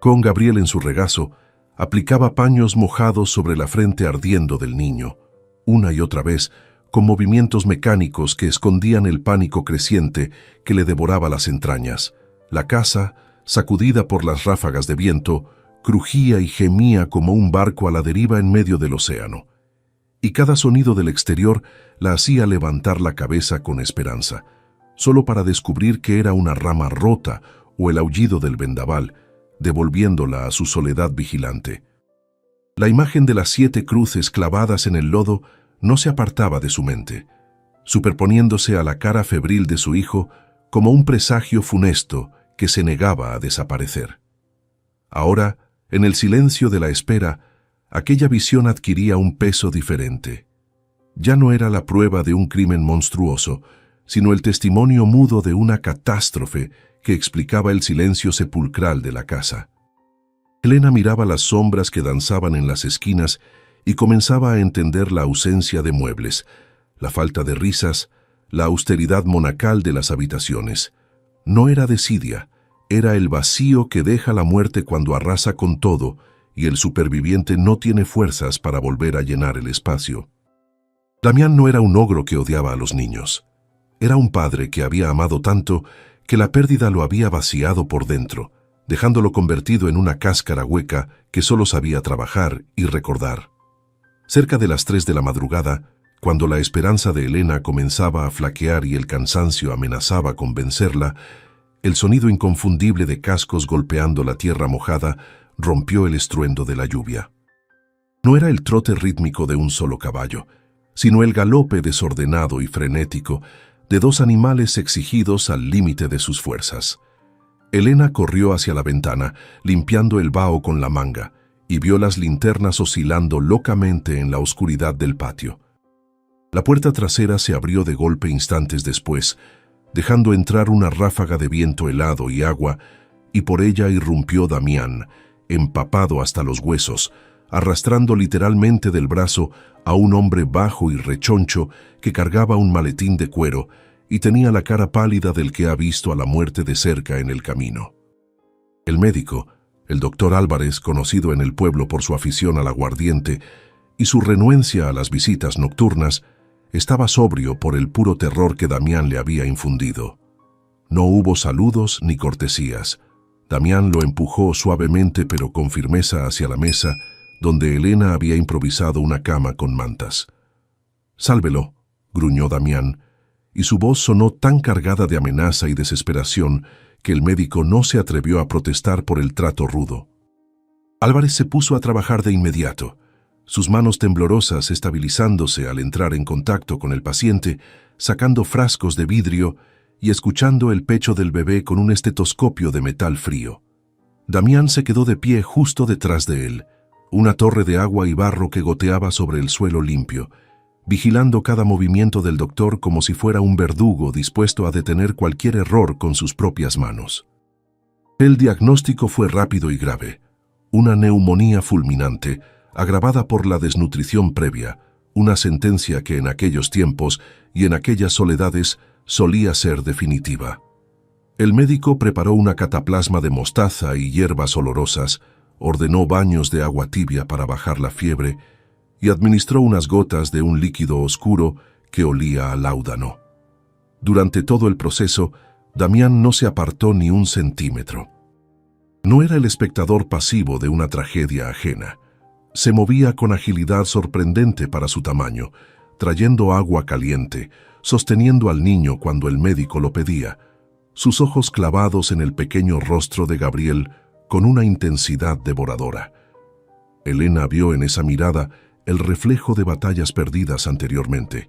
Con Gabriel en su regazo, aplicaba paños mojados sobre la frente ardiendo del niño, una y otra vez, con movimientos mecánicos que escondían el pánico creciente que le devoraba las entrañas. La casa, sacudida por las ráfagas de viento, crujía y gemía como un barco a la deriva en medio del océano. Y cada sonido del exterior la hacía levantar la cabeza con esperanza, solo para descubrir que era una rama rota o el aullido del vendaval, devolviéndola a su soledad vigilante. La imagen de las 7 cruces clavadas en el lodo no se apartaba de su mente, superponiéndose a la cara febril de su hijo como un presagio funesto que se negaba a desaparecer. Ahora, en el silencio de la espera, aquella visión adquiría un peso diferente. Ya no era la prueba de un crimen monstruoso, sino el testimonio mudo de una catástrofe que explicaba el silencio sepulcral de la casa. Elena miraba las sombras que danzaban en las esquinas y comenzaba a entender la ausencia de muebles, la falta de risas, la austeridad monacal de las habitaciones. No era desidia, era el vacío que deja la muerte cuando arrasa con todo y el superviviente no tiene fuerzas para volver a llenar el espacio. Damián no era un ogro que odiaba a los niños. Era un padre que había amado tanto que la pérdida lo había vaciado por dentro, dejándolo convertido en una cáscara hueca que solo sabía trabajar y recordar. Cerca de las 3 de la madrugada, cuando la esperanza de Elena comenzaba a flaquear y el cansancio amenazaba con vencerla, el sonido inconfundible de cascos golpeando la tierra mojada rompió el estruendo de la lluvia. No era el trote rítmico de un solo caballo, sino el galope desordenado y frenético de 2 animales exigidos al límite de sus fuerzas. Elena corrió hacia la ventana, limpiando el vaho con la manga, y vio las linternas oscilando locamente en la oscuridad del patio. La puerta trasera se abrió de golpe instantes después, dejando entrar una ráfaga de viento helado y agua, y por ella irrumpió Damián, empapado hasta los huesos, arrastrando literalmente del brazo a un hombre bajo y rechoncho que cargaba un maletín de cuero y tenía la cara pálida del que ha visto a la muerte de cerca en el camino. El médico, el doctor Álvarez, conocido en el pueblo por su afición al aguardiente y su renuencia a las visitas nocturnas, estaba sobrio por el puro terror que Damián le había infundido. No hubo saludos ni cortesías. Damián lo empujó suavemente pero con firmeza hacia la mesa, donde Elena había improvisado una cama con mantas. «Sálvelo», gruñó Damián, y su voz sonó tan cargada de amenaza y desesperación que el médico no se atrevió a protestar por el trato rudo. Álvarez se puso a trabajar de inmediato, sus manos temblorosas estabilizándose al entrar en contacto con el paciente, sacando frascos de vidrio y escuchando el pecho del bebé con un estetoscopio de metal frío. Damián se quedó de pie justo detrás de él, una torre de agua y barro que goteaba sobre el suelo limpio, vigilando cada movimiento del doctor como si fuera un verdugo dispuesto a detener cualquier error con sus propias manos. El diagnóstico fue rápido y grave: una neumonía fulminante, agravada por la desnutrición previa, una sentencia que en aquellos tiempos y en aquellas soledades solía ser definitiva. El médico preparó una cataplasma de mostaza y hierbas olorosas, ordenó baños de agua tibia para bajar la fiebre y administró unas gotas de un líquido oscuro que olía a láudano. Durante todo el proceso, Damián no se apartó ni un centímetro. No era el espectador pasivo de una tragedia ajena. Se movía con agilidad sorprendente para su tamaño, trayendo agua caliente, sosteniendo al niño cuando el médico lo pedía, sus ojos clavados en el pequeño rostro de Gabriel con una intensidad devoradora. Elena vio en esa mirada el reflejo de batallas perdidas anteriormente,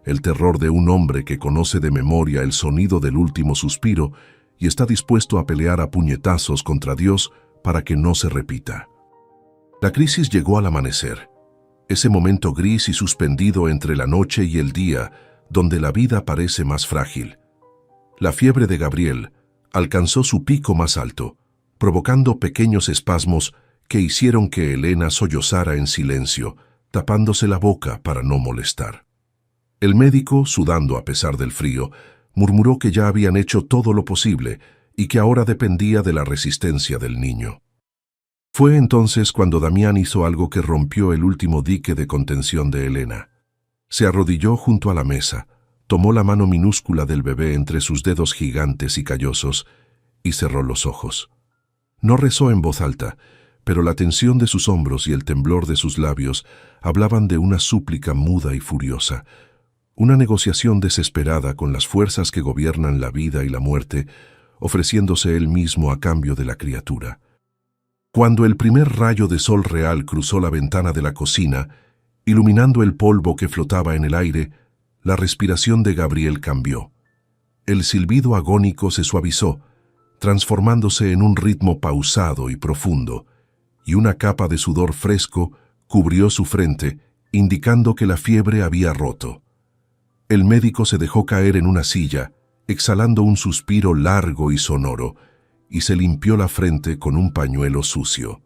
el terror de un hombre que conoce de memoria el sonido del último suspiro y está dispuesto a pelear a puñetazos contra Dios para que no se repita. La crisis llegó al amanecer, ese momento gris y suspendido entre la noche y el día, donde la vida parece más frágil. La fiebre de Gabriel alcanzó su pico más alto, provocando pequeños espasmos que hicieron que Elena sollozara en silencio, tapándose la boca para no molestar. El médico, sudando a pesar del frío, murmuró que ya habían hecho todo lo posible y que ahora dependía de la resistencia del niño. Fue entonces cuando Damián hizo algo que rompió el último dique de contención de Elena. Se arrodilló junto a la mesa, tomó la mano minúscula del bebé entre sus dedos gigantes y callosos y cerró los ojos. No rezó en voz alta, pero la tensión de sus hombros y el temblor de sus labios hablaban de una súplica muda y furiosa, una negociación desesperada con las fuerzas que gobiernan la vida y la muerte, ofreciéndose él mismo a cambio de la criatura. Cuando el primer rayo de sol real cruzó la ventana de la cocina, iluminando el polvo que flotaba en el aire, la respiración de Gabriel cambió. El silbido agónico se suavizó, transformándose en un ritmo pausado y profundo, y una capa de sudor fresco cubrió su frente, indicando que la fiebre había roto. El médico se dejó caer en una silla, exhalando un suspiro largo y sonoro, y se limpió la frente con un pañuelo sucio.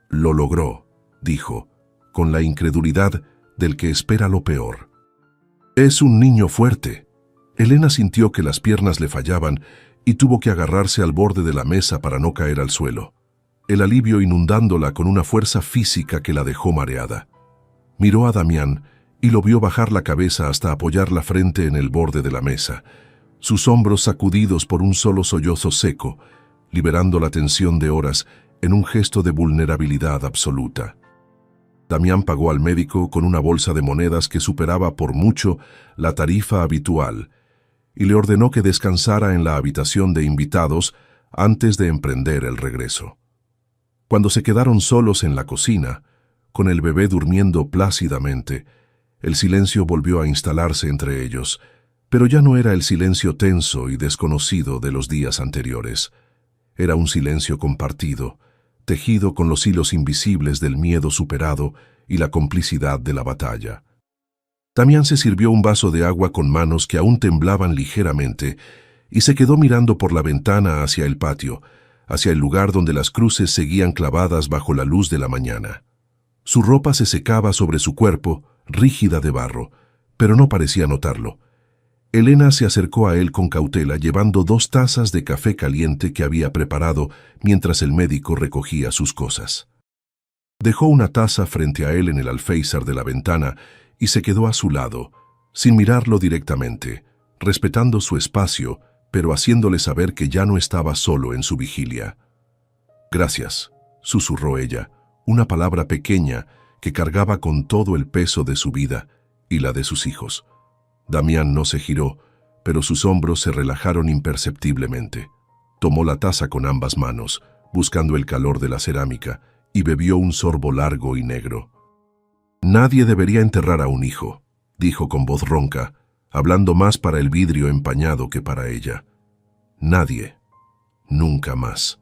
«Lo logró», dijo, con la incredulidad del que espera lo peor. «Es un niño fuerte». Elena sintió que las piernas le fallaban y tuvo que agarrarse al borde de la mesa para no caer al suelo, el alivio inundándola con una fuerza física que la dejó mareada. Miró a Damián y lo vio bajar la cabeza hasta apoyar la frente en el borde de la mesa, sus hombros sacudidos por un solo sollozo seco, liberando la tensión de horas en un gesto de vulnerabilidad absoluta. Damián pagó al médico con una bolsa de monedas que superaba por mucho la tarifa habitual y le ordenó que descansara en la habitación de invitados antes de emprender el regreso. Cuando se quedaron solos en la cocina, con el bebé durmiendo plácidamente, el silencio volvió a instalarse entre ellos, pero ya no era el silencio tenso y desconocido de los días anteriores. Era un silencio compartido, tejido con los hilos invisibles del miedo superado y la complicidad de la batalla. Damián se sirvió un vaso de agua con manos que aún temblaban ligeramente y se quedó mirando por la ventana hacia el patio, hacia el lugar donde las cruces seguían clavadas bajo la luz de la mañana. Su ropa se secaba sobre su cuerpo, rígida de barro, pero no parecía notarlo. Elena se acercó a él con cautela, llevando 2 tazas de café caliente que había preparado mientras el médico recogía sus cosas. Dejó una taza frente a él en el alféizar de la ventana y se quedó a su lado, sin mirarlo directamente, respetando su espacio, pero haciéndole saber que ya no estaba solo en su vigilia. «Gracias», susurró ella, una palabra pequeña que cargaba con todo el peso de su vida y la de sus hijos. Damián no se giró, pero sus hombros se relajaron imperceptiblemente. Tomó la taza con ambas manos, buscando el calor de la cerámica, y bebió un sorbo largo y negro. «Nadie debería enterrar a un hijo», dijo con voz ronca, hablando más para el vidrio empañado que para ella. «Nadie. Nunca más».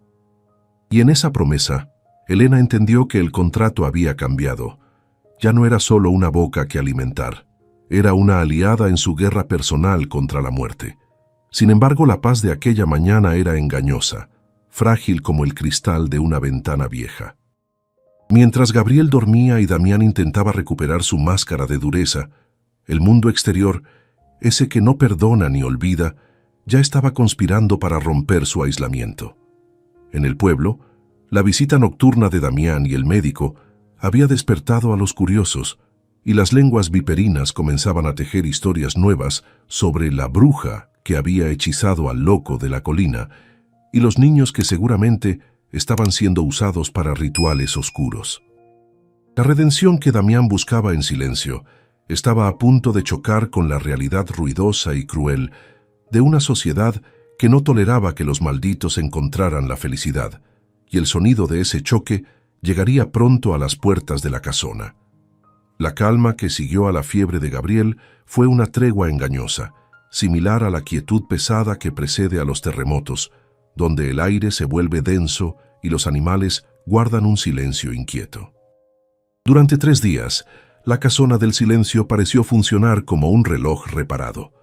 Y en esa promesa, Elena entendió que el contrato había cambiado. Ya no era solo una boca que alimentar. Era una aliada en su guerra personal contra la muerte. Sin embargo, la paz de aquella mañana era engañosa, frágil como el cristal de una ventana vieja. Mientras Gabriel dormía y Damián intentaba recuperar su máscara de dureza, el mundo exterior, ese que no perdona ni olvida, ya estaba conspirando para romper su aislamiento. En el pueblo, la visita nocturna de Damián y el médico había despertado a los curiosos, y las lenguas viperinas comenzaban a tejer historias nuevas sobre la bruja que había hechizado al loco de la colina y los niños que seguramente estaban siendo usados para rituales oscuros. La redención que Damián buscaba en silencio estaba a punto de chocar con la realidad ruidosa y cruel de una sociedad que no toleraba que los malditos encontraran la felicidad, y el sonido de ese choque llegaría pronto a las puertas de la casona. La calma que siguió a la fiebre de Gabriel fue una tregua engañosa, similar a la quietud pesada que precede a los terremotos, donde el aire se vuelve denso y los animales guardan un silencio inquieto. Durante 3 días, la casona del silencio pareció funcionar como un reloj reparado.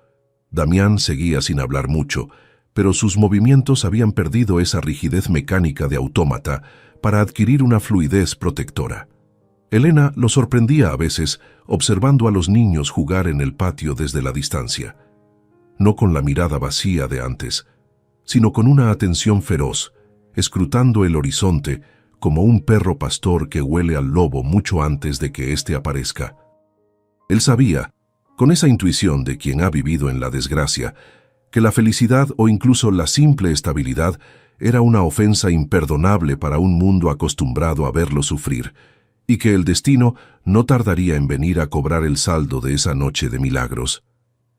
Damián seguía sin hablar mucho, pero sus movimientos habían perdido esa rigidez mecánica de autómata para adquirir una fluidez protectora. Elena lo sorprendía a veces observando a los niños jugar en el patio desde la distancia, no con la mirada vacía de antes, sino con una atención feroz, escrutando el horizonte como un perro pastor que huele al lobo mucho antes de que éste aparezca. Él sabía, con esa intuición de quien ha vivido en la desgracia, que la felicidad o incluso la simple estabilidad era una ofensa imperdonable para un mundo acostumbrado a verlo sufrir, y que el destino no tardaría en venir a cobrar el saldo de esa noche de milagros.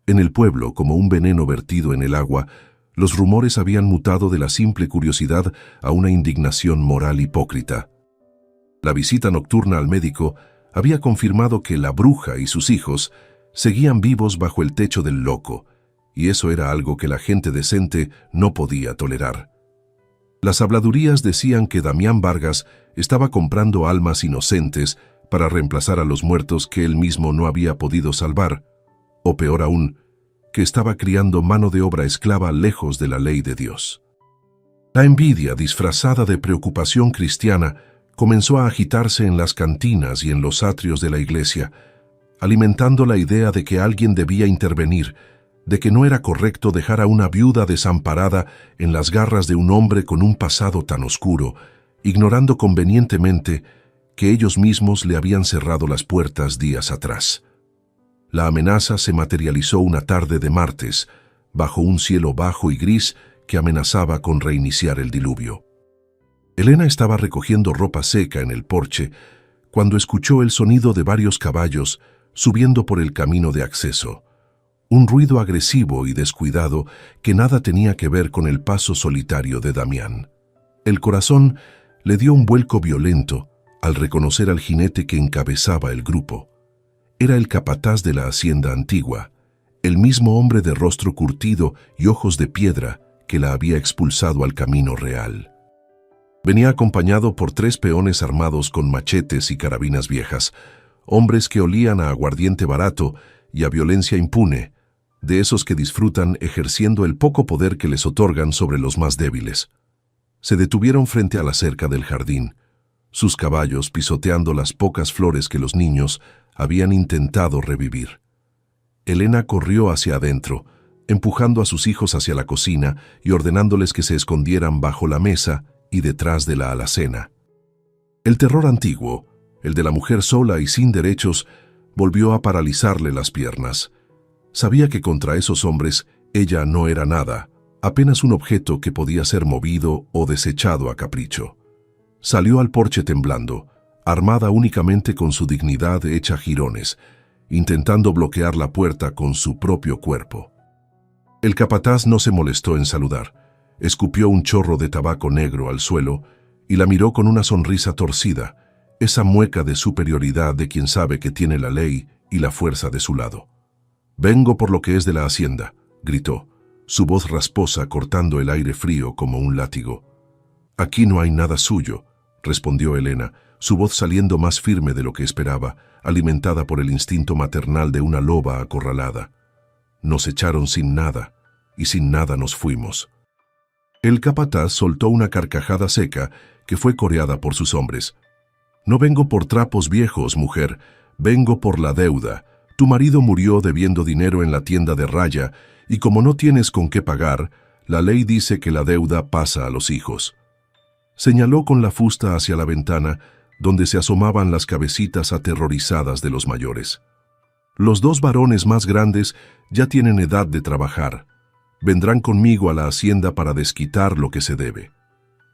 En el pueblo, como un veneno vertido en el agua, los rumores habían mutado de la simple curiosidad a una indignación moral hipócrita. La visita nocturna al médico había confirmado que la bruja y sus hijos seguían vivos bajo el techo del loco, y eso era algo que la gente decente no podía tolerar. Las habladurías decían que Damián Vargas estaba comprando almas inocentes para reemplazar a los muertos que él mismo no había podido salvar, o peor aún, que estaba criando mano de obra esclava lejos de la ley de Dios. La envidia, disfrazada de preocupación cristiana, comenzó a agitarse en las cantinas y en los atrios de la iglesia, alimentando la idea de que alguien debía intervenir, de que no era correcto dejar a una viuda desamparada en las garras de un hombre con un pasado tan oscuro, ignorando convenientemente que ellos mismos le habían cerrado las puertas días atrás. La amenaza se materializó una tarde de martes, bajo un cielo bajo y gris que amenazaba con reiniciar el diluvio. Elena estaba recogiendo ropa seca en el porche cuando escuchó el sonido de varios caballos subiendo por el camino de acceso. Un ruido agresivo y descuidado que nada tenía que ver con el paso solitario de Damián. El corazón le dio un vuelco violento al reconocer al jinete que encabezaba el grupo. Era el capataz de la hacienda antigua, el mismo hombre de rostro curtido y ojos de piedra que la había expulsado al camino real. Venía acompañado por 3 peones armados con machetes y carabinas viejas, hombres que olían a aguardiente barato y a violencia impune, de esos que disfrutan ejerciendo el poco poder que les otorgan sobre los más débiles. Se detuvieron frente a la cerca del jardín, sus caballos pisoteando las pocas flores que los niños habían intentado revivir. Elena corrió hacia adentro, empujando a sus hijos hacia la cocina y ordenándoles que se escondieran bajo la mesa y detrás de la alacena. El terror antiguo, el de la mujer sola y sin derechos, volvió a paralizarle las piernas. Sabía que contra esos hombres ella no era nada, apenas un objeto que podía ser movido o desechado a capricho. Salió al porche temblando, armada únicamente con su dignidad hecha jirones, intentando bloquear la puerta con su propio cuerpo. El capataz no se molestó en saludar. Escupió un chorro de tabaco negro al suelo y la miró con una sonrisa torcida, esa mueca de superioridad de quien sabe que tiene la ley y la fuerza de su lado. «Vengo por lo que es de la hacienda», gritó, su voz rasposa cortando el aire frío como un látigo. «Aquí no hay nada suyo», respondió Elena, su voz saliendo más firme de lo que esperaba, alimentada por el instinto maternal de una loba acorralada. «Nos echaron sin nada, y sin nada nos fuimos». El capataz soltó una carcajada seca que fue coreada por sus hombres. «No vengo por trapos viejos, mujer, vengo por la deuda. Tu marido murió debiendo dinero en la tienda de raya, y como no tienes con qué pagar, la ley dice que la deuda pasa a los hijos». Señaló con la fusta hacia la ventana, donde se asomaban las cabecitas aterrorizadas de los mayores. «Los dos varones más grandes ya tienen edad de trabajar. Vendrán conmigo a la hacienda para desquitar lo que se debe.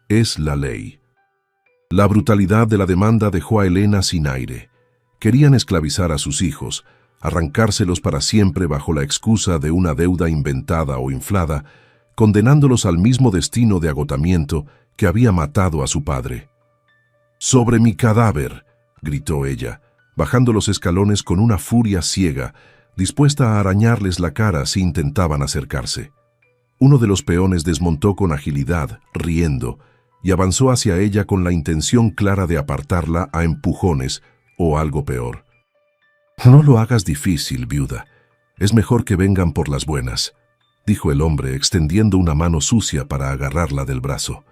Es la ley». La brutalidad de la demanda dejó a Elena sin aire. Querían esclavizar a sus hijos, arrancárselos para siempre bajo la excusa de una deuda inventada o inflada, condenándolos al mismo destino de agotamiento que había matado a su padre. «¡Sobre mi cadáver!», gritó ella, bajando los escalones con una furia ciega, dispuesta a arañarles la cara si intentaban acercarse. Uno de los peones desmontó con agilidad, riendo, y avanzó hacia ella con la intención clara de apartarla a empujones o algo peor. «No lo hagas difícil, viuda. Es mejor que vengan por las buenas», dijo el hombre, extendiendo una mano sucia para agarrarla del brazo.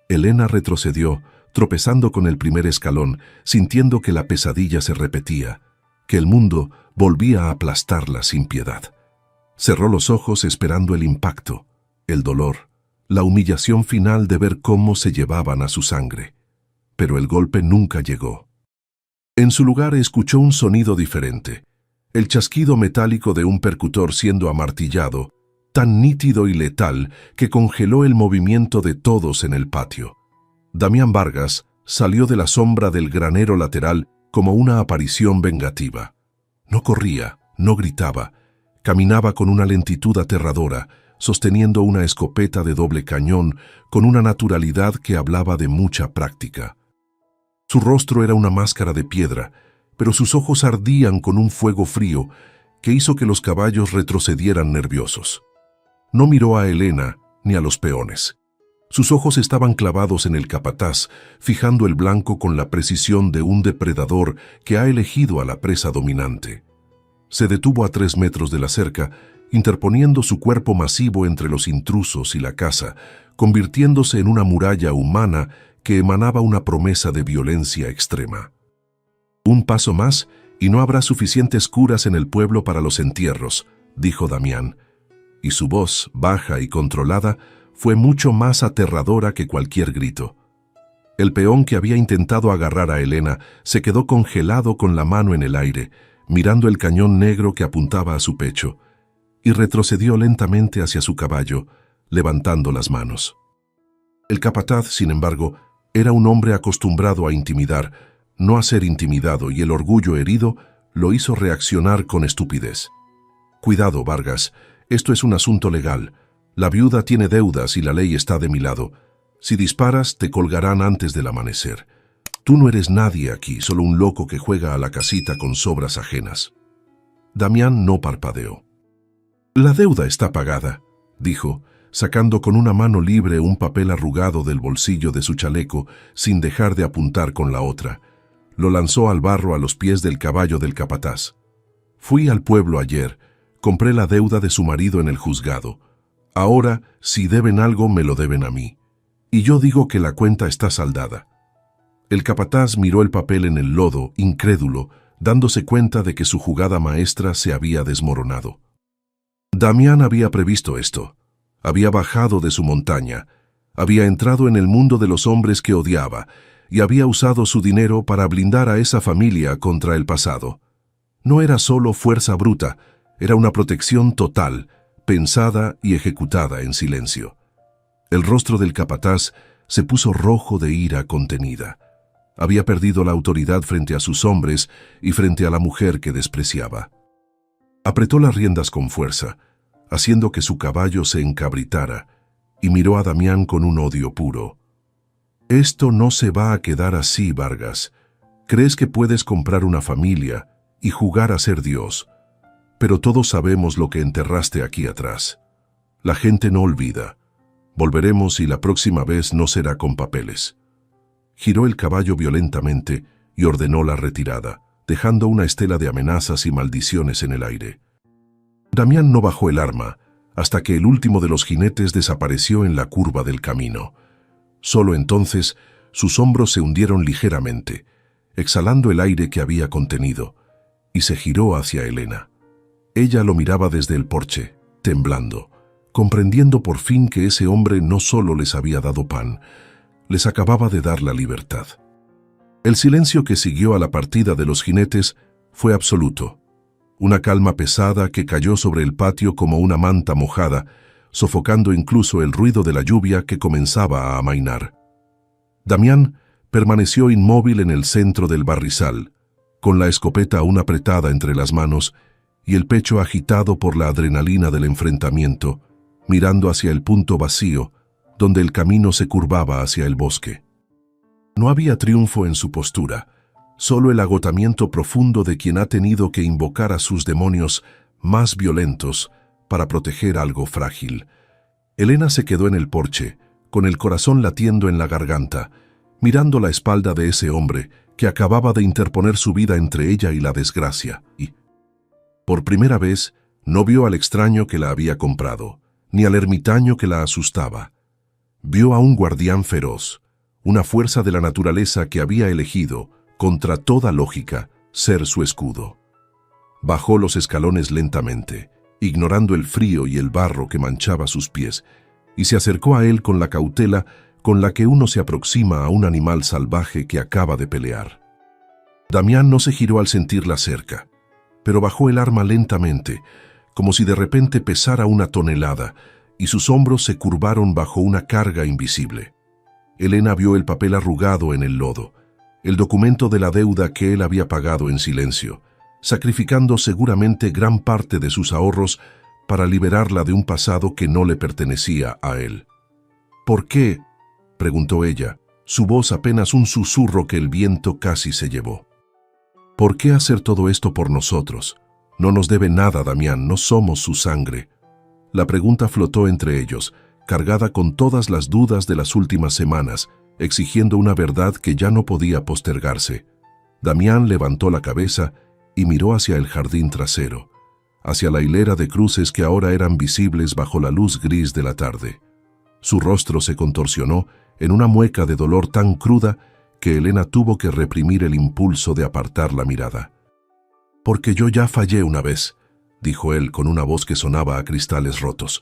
Elena retrocedió, tropezando con el primer escalón, sintiendo que la pesadilla se repetía, que el mundo volvía a aplastarla sin piedad. Cerró los ojos esperando el impacto, el dolor, la humillación final de ver cómo se llevaban a su sangre. Pero el golpe nunca llegó. En su lugar escuchó un sonido diferente, el chasquido metálico de un percutor siendo amartillado, tan nítido y letal que congeló el movimiento de todos en el patio. Damián Vargas salió de la sombra del granero lateral como una aparición vengativa. No corría, no gritaba, caminaba con una lentitud aterradora, sosteniendo una escopeta de doble cañón con una naturalidad que hablaba de mucha práctica. Su rostro era una máscara de piedra, pero sus ojos ardían con un fuego frío que hizo que los caballos retrocedieran nerviosos. No miró a Elena ni a los peones. Sus ojos estaban clavados en el capataz, fijando el blanco con la precisión de un depredador que ha elegido a la presa dominante. Se detuvo a 3 metros de la cerca, interponiendo su cuerpo masivo entre los intrusos y la casa, convirtiéndose en una muralla humana que emanaba una promesa de violencia extrema. «Un paso más y no habrá suficientes curas en el pueblo para los entierros», dijo Damián, y su voz, baja y controlada, fue mucho más aterradora que cualquier grito. El peón que había intentado agarrar a Elena se quedó congelado con la mano en el aire, mirando el cañón negro que apuntaba a su pecho, y retrocedió lentamente hacia su caballo, levantando las manos. El capataz, sin embargo, era un hombre acostumbrado a intimidar, no a ser intimidado, y el orgullo herido lo hizo reaccionar con estupidez. «Cuidado, Vargas, esto es un asunto legal. La viuda tiene deudas y la ley está de mi lado. Si disparas, te colgarán antes del amanecer. Tú no eres nadie aquí, solo un loco que juega a la casita con sobras ajenas». Damián no parpadeó. «La deuda está pagada», dijo, sacando con una mano libre un papel arrugado del bolsillo de su chaleco sin dejar de apuntar con la otra. Lo lanzó al barro a los pies del caballo del capataz. «Fui al pueblo ayer. Compré la deuda de su marido en el juzgado. Ahora, si deben algo, me lo deben a mí. Y yo digo que la cuenta está saldada». El capataz miró el papel en el lodo, incrédulo, dándose cuenta de que su jugada maestra se había desmoronado. Damián había previsto esto. Había bajado de su montaña, había entrado en el mundo de los hombres que odiaba y había usado su dinero para blindar a esa familia contra el pasado. No era solo fuerza bruta, era una protección total, pensada y ejecutada en silencio. El rostro del capataz se puso rojo de ira contenida. Había perdido la autoridad frente a sus hombres y frente a la mujer que despreciaba. Apretó las riendas con fuerza, haciendo que su caballo se encabritara, y miró a Damián con un odio puro. «Esto no se va a quedar así, Vargas. Crees que puedes comprar una familia y jugar a ser Dios, pero todos sabemos lo que enterraste aquí atrás. La gente no olvida. Volveremos y la próxima vez no será con papeles». Giró el caballo violentamente y ordenó la retirada, dejando una estela de amenazas y maldiciones en el aire. Damián no bajó el arma hasta que el último de los jinetes desapareció en la curva del camino. Solo entonces sus hombros se hundieron ligeramente, exhalando el aire que había contenido, y se giró hacia Elena. Ella lo miraba desde el porche, temblando, comprendiendo por fin que ese hombre no solo les había dado pan, les acababa de dar la libertad. El silencio que siguió a la partida de los jinetes fue absoluto. Una calma pesada que cayó sobre el patio como una manta mojada, sofocando incluso el ruido de la lluvia que comenzaba a amainar. Damián permaneció inmóvil en el centro del barrizal, con la escopeta aún apretada entre las manos y el pecho agitado por la adrenalina del enfrentamiento, mirando hacia el punto vacío, donde el camino se curvaba hacia el bosque. No había triunfo en su postura, solo el agotamiento profundo de quien ha tenido que invocar a sus demonios más violentos para proteger algo frágil. Elena se quedó en el porche, con el corazón latiendo en la garganta, mirando la espalda de ese hombre que acababa de interponer su vida entre ella y la desgracia, y, por primera vez, no vio al extraño que la había comprado, ni al ermitaño que la asustaba. Vio a un guardián feroz, una fuerza de la naturaleza que había elegido, contra toda lógica, ser su escudo. Bajó los escalones lentamente, ignorando el frío y el barro que manchaba sus pies, y se acercó a él con la cautela con la que uno se aproxima a un animal salvaje que acaba de pelear. Damián no se giró al sentirla cerca, pero bajó el arma lentamente, como si de repente pesara una tonelada, y sus hombros se curvaron bajo una carga invisible. Elena vio el papel arrugado en el lodo, el documento de la deuda que él había pagado en silencio, sacrificando seguramente gran parte de sus ahorros para liberarla de un pasado que no le pertenecía a él. «¿Por qué?», preguntó ella, su voz apenas un susurro que el viento casi se llevó. «¿Por qué hacer todo esto por nosotros? No nos debe nada, Damián, no somos su sangre». La pregunta flotó entre ellos, cargada con todas las dudas de las últimas semanas, exigiendo una verdad que ya no podía postergarse. Damián levantó la cabeza y miró hacia el jardín trasero, hacia la hilera de cruces que ahora eran visibles bajo la luz gris de la tarde. Su rostro se contorsionó en una mueca de dolor tan cruda que Elena tuvo que reprimir el impulso de apartar la mirada. «Porque yo ya fallé una vez», dijo él con una voz que sonaba a cristales rotos,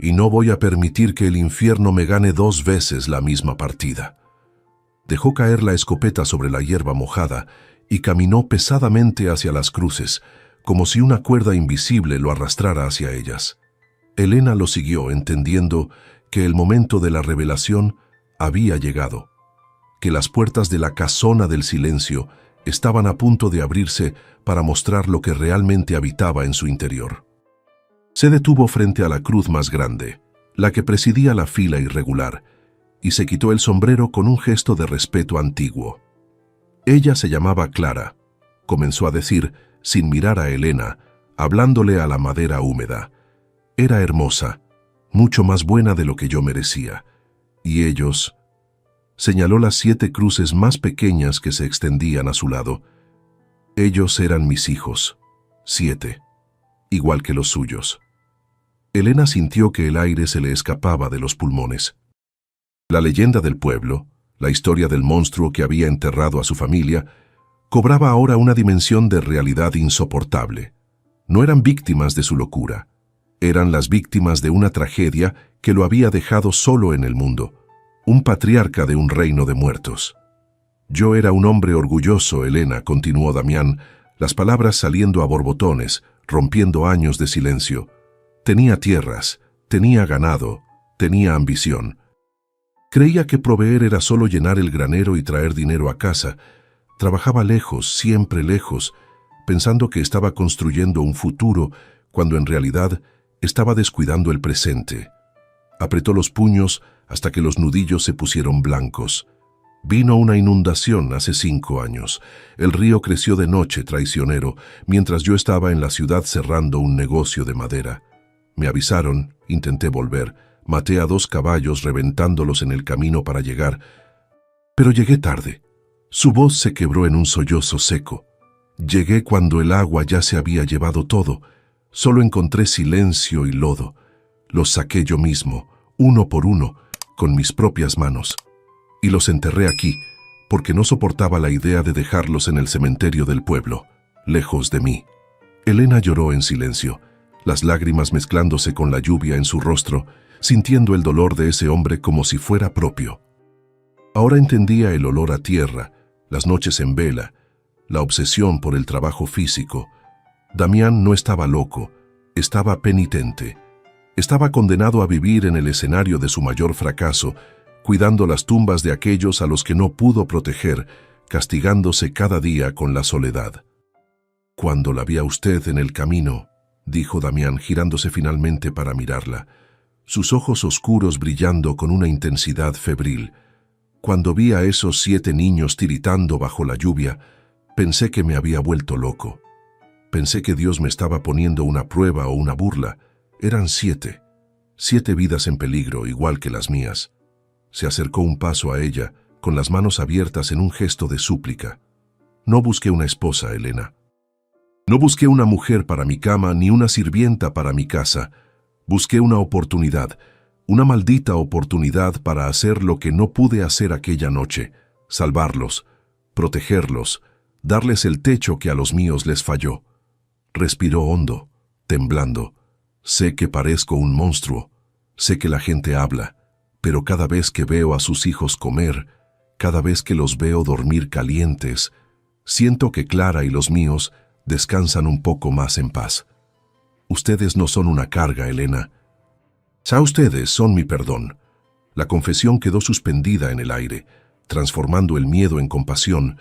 «y no voy a permitir que el infierno me gane 2 veces la misma partida». Dejó caer la escopeta sobre la hierba mojada y caminó pesadamente hacia las cruces, como si una cuerda invisible lo arrastrara hacia ellas. Elena lo siguió, entendiendo que el momento de la revelación había llegado, que las puertas de la casona del silencio estaban a punto de abrirse para mostrar lo que realmente habitaba en su interior. Se detuvo frente a la cruz más grande, la que presidía la fila irregular, y se quitó el sombrero con un gesto de respeto antiguo. Ella se llamaba Clara, comenzó a decir, sin mirar a Elena, hablándole a la madera húmeda. Era hermosa, mucho más buena de lo que yo merecía. Y ellos... Señaló las 7 cruces más pequeñas que se extendían a su lado. Ellos eran mis hijos, 7, igual que los suyos. Elena sintió que el aire se le escapaba de los pulmones. La leyenda del pueblo, la historia del monstruo que había enterrado a su familia, cobraba ahora una dimensión de realidad insoportable. No eran víctimas de su locura. Eran las víctimas de una tragedia que lo había dejado solo en el mundo, un patriarca de un reino de muertos. Yo era un hombre orgulloso, Elena, continuó Damián, las palabras saliendo a borbotones, rompiendo años de silencio. Tenía tierras, tenía ganado, tenía ambición. Creía que proveer era solo llenar el granero y traer dinero a casa. Trabajaba lejos, siempre lejos, pensando que estaba construyendo un futuro, cuando en realidad estaba descuidando el presente. Apretó los puños hasta que los nudillos se pusieron blancos. Vino una inundación hace 5 años. El río creció de noche, traicionero, mientras yo estaba en la ciudad cerrando un negocio de madera. Me avisaron, intenté volver, maté a 2 caballos reventándolos en el camino para llegar, pero llegué tarde. Su voz se quebró en un sollozo seco. Llegué cuando el agua ya se había llevado todo. Solo encontré silencio y lodo. Los saqué yo mismo, uno por uno, con mis propias manos. Y los enterré aquí, porque no soportaba la idea de dejarlos en el cementerio del pueblo, lejos de mí. Elena lloró en silencio, las lágrimas mezclándose con la lluvia en su rostro, sintiendo el dolor de ese hombre como si fuera propio. Ahora entendía el olor a tierra, las noches en vela, la obsesión por el trabajo físico. Damián no estaba loco, estaba penitente. Estaba condenado a vivir en el escenario de su mayor fracaso, cuidando las tumbas de aquellos a los que no pudo proteger, castigándose cada día con la soledad. «Cuando la vi a usted en el camino», dijo Damián, girándose finalmente para mirarla, sus ojos oscuros brillando con una intensidad febril. «Cuando vi a esos 7 niños tiritando bajo la lluvia, pensé que me había vuelto loco. Pensé que Dios me estaba poniendo una prueba o una burla. Eran 7 vidas en peligro, igual que las mías». Se acercó un paso a ella, con las manos abiertas en un gesto de súplica. «No busqué una esposa, Elena. No busqué una mujer para mi cama ni una sirvienta para mi casa. Busqué una oportunidad, una maldita oportunidad para hacer lo que no pude hacer aquella noche, salvarlos, protegerlos, darles el techo que a los míos les falló». Respiró hondo, temblando. «Sé que parezco un monstruo, sé que la gente habla, pero cada vez que veo a sus hijos comer, cada vez que los veo dormir calientes, siento que Clara y los míos descansan un poco más en paz. Ustedes no son una carga, Elena. Ya ustedes son mi perdón». La confesión quedó suspendida en el aire, transformando el miedo en compasión,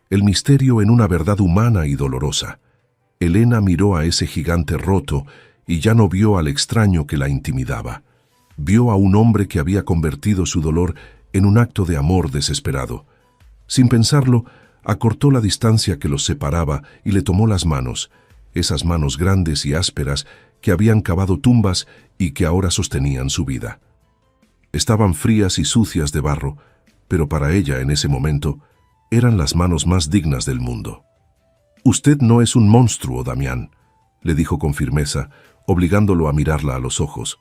el misterio en una verdad humana y dolorosa. Elena miró a ese gigante roto y ya no vio al extraño que la intimidaba. Vio a un hombre que había convertido su dolor en un acto de amor desesperado. Sin pensarlo, acortó la distancia que los separaba y le tomó las manos, esas manos grandes y ásperas que habían cavado tumbas y que ahora sostenían su vida. Estaban frías y sucias de barro, pero para ella en ese momento eran las manos más dignas del mundo. «Usted no es un monstruo, Damián», le dijo con firmeza, obligándolo a mirarla a los ojos.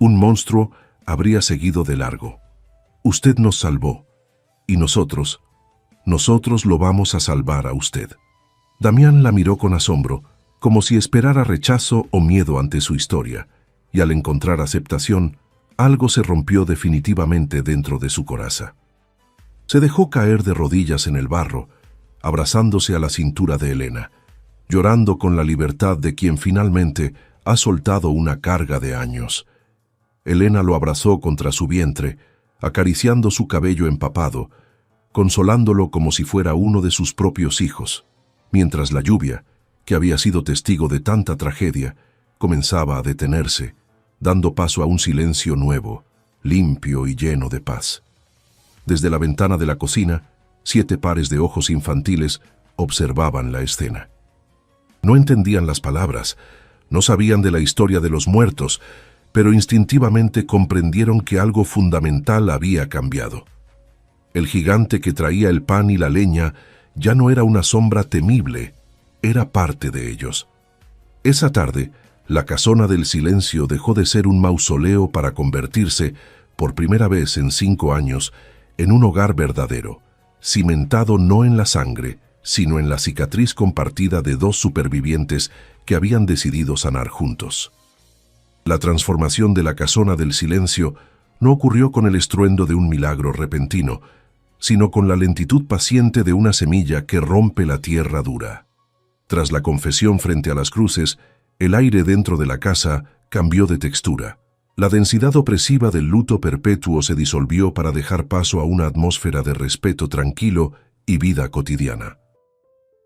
«Un monstruo habría seguido de largo. Usted nos salvó, y nosotros lo vamos a salvar a usted». Damián la miró con asombro, como si esperara rechazo o miedo ante su historia, y al encontrar aceptación, algo se rompió definitivamente dentro de su coraza. Se dejó caer de rodillas en el barro, abrazándose a la cintura de Elena, llorando con la libertad de quien finalmente ha soltado una carga de años. Elena lo abrazó contra su vientre, acariciando su cabello empapado, consolándolo como si fuera uno de sus propios hijos, mientras la lluvia, que había sido testigo de tanta tragedia, comenzaba a detenerse, dando paso a un silencio nuevo, limpio y lleno de paz. Desde la ventana de la cocina, 7 pares de ojos infantiles observaban la escena. No entendían las palabras, no sabían de la historia de los muertos, pero instintivamente comprendieron que algo fundamental había cambiado. El gigante que traía el pan y la leña ya no era una sombra temible, era parte de ellos. Esa tarde, la casona del silencio dejó de ser un mausoleo para convertirse, por primera vez en 5 años, en un hogar verdadero, cimentado no en la sangre, sino en la cicatriz compartida de 2 supervivientes que habían decidido sanar juntos. La transformación de la casona del silencio no ocurrió con el estruendo de un milagro repentino, sino con la lentitud paciente de una semilla que rompe la tierra dura. Tras la confesión frente a las cruces, el aire dentro de la casa cambió de textura. La densidad opresiva del luto perpetuo se disolvió para dejar paso a una atmósfera de respeto tranquilo y vida cotidiana.